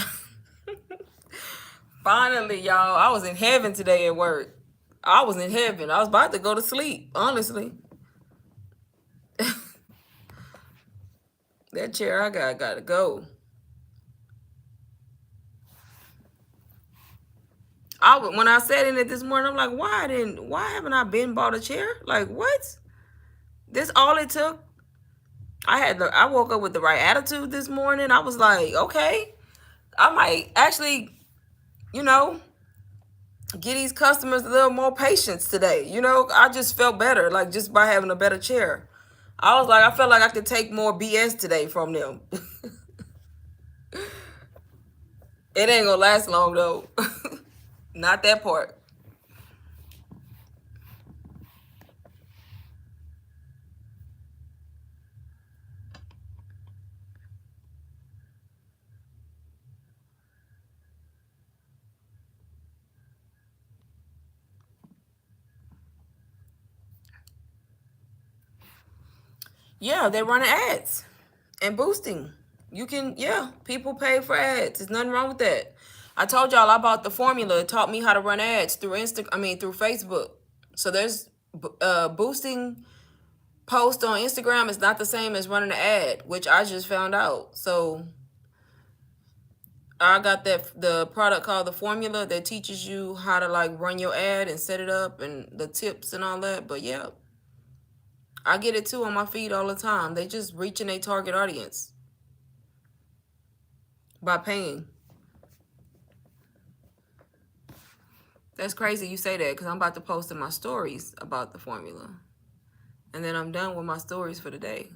Finally, y'all. I was in heaven today at work. I was in heaven. I was about to go to sleep, honestly. That chair I gotta go. When I sat in it this morning, I'm like, why haven't I been bought a chair? Like, what? This all it took? I woke up with the right attitude this morning. I was like, okay, I might actually, you know, give these customers a little more patience today. I just felt better, like just by having a better chair. I felt like I could take more BS today from them. It ain't gonna last long though. Not that part. Yeah, they're running ads and boosting. Yeah, people pay for ads. There's nothing wrong with that. I told y'all I bought the formula. It taught me how to run ads through through Facebook. So there's boosting post on Instagram is not the same as running an ad, which I just found out. So I got the product called the formula that teaches you how to like run your ad and set it up and the tips and all that. But yeah, I get it too on my feed all the time. They just reaching a target audience by paying. That's crazy you say that because I'm about to post in my stories about the formula. And then I'm done with my stories for the day.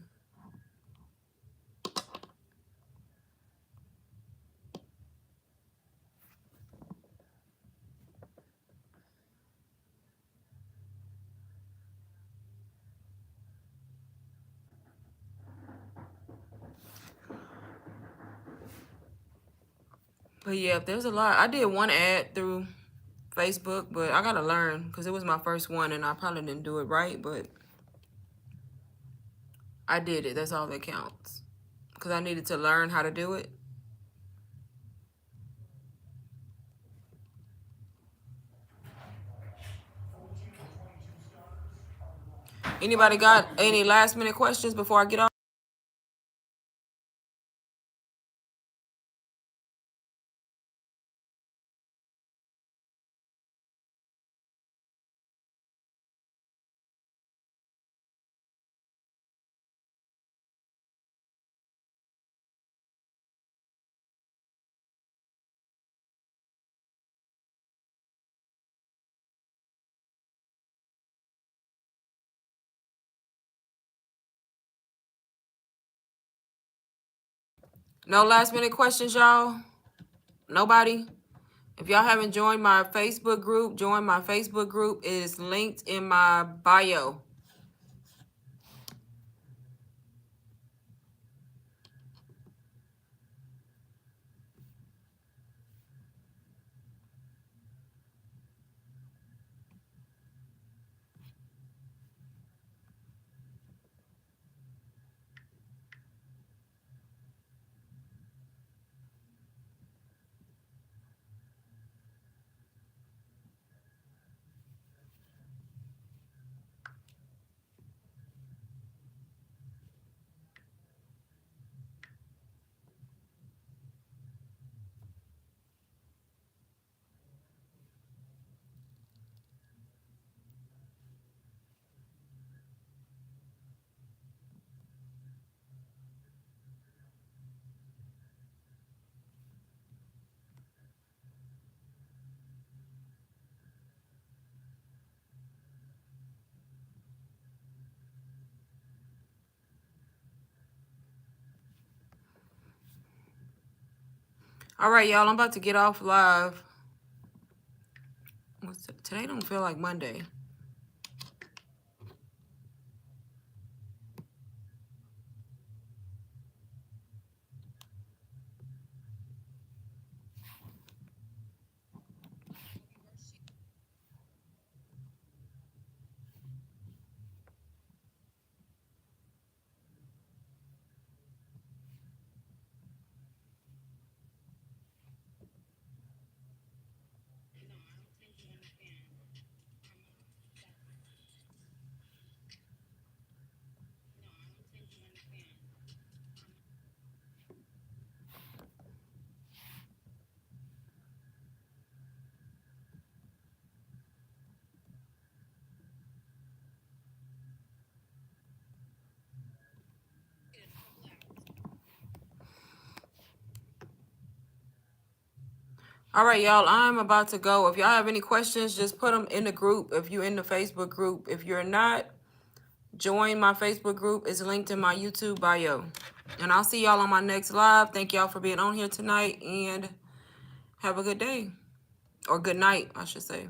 But yeah, there's a lot. I did one ad through Facebook, but I gotta learn because it was my first one and I probably didn't do it right, but I did it. That's all that counts. Because I needed to learn how to do it. Anybody got any last minute questions before I get off? No last minute questions, y'all? Nobody? If y'all haven't joined my Facebook group, join my Facebook group. It is linked in my bio. All right, y'all. I'm about to get off live. Today don't feel like Monday. All right, y'all, I'm about to go. If y'all have any questions, just put them in the group. If you're in the Facebook group, if you're not, join my Facebook group. It's linked in my YouTube bio. And I'll see y'all on my next live. Thank y'all for being on here tonight, and have a good day. Or good night, I should say.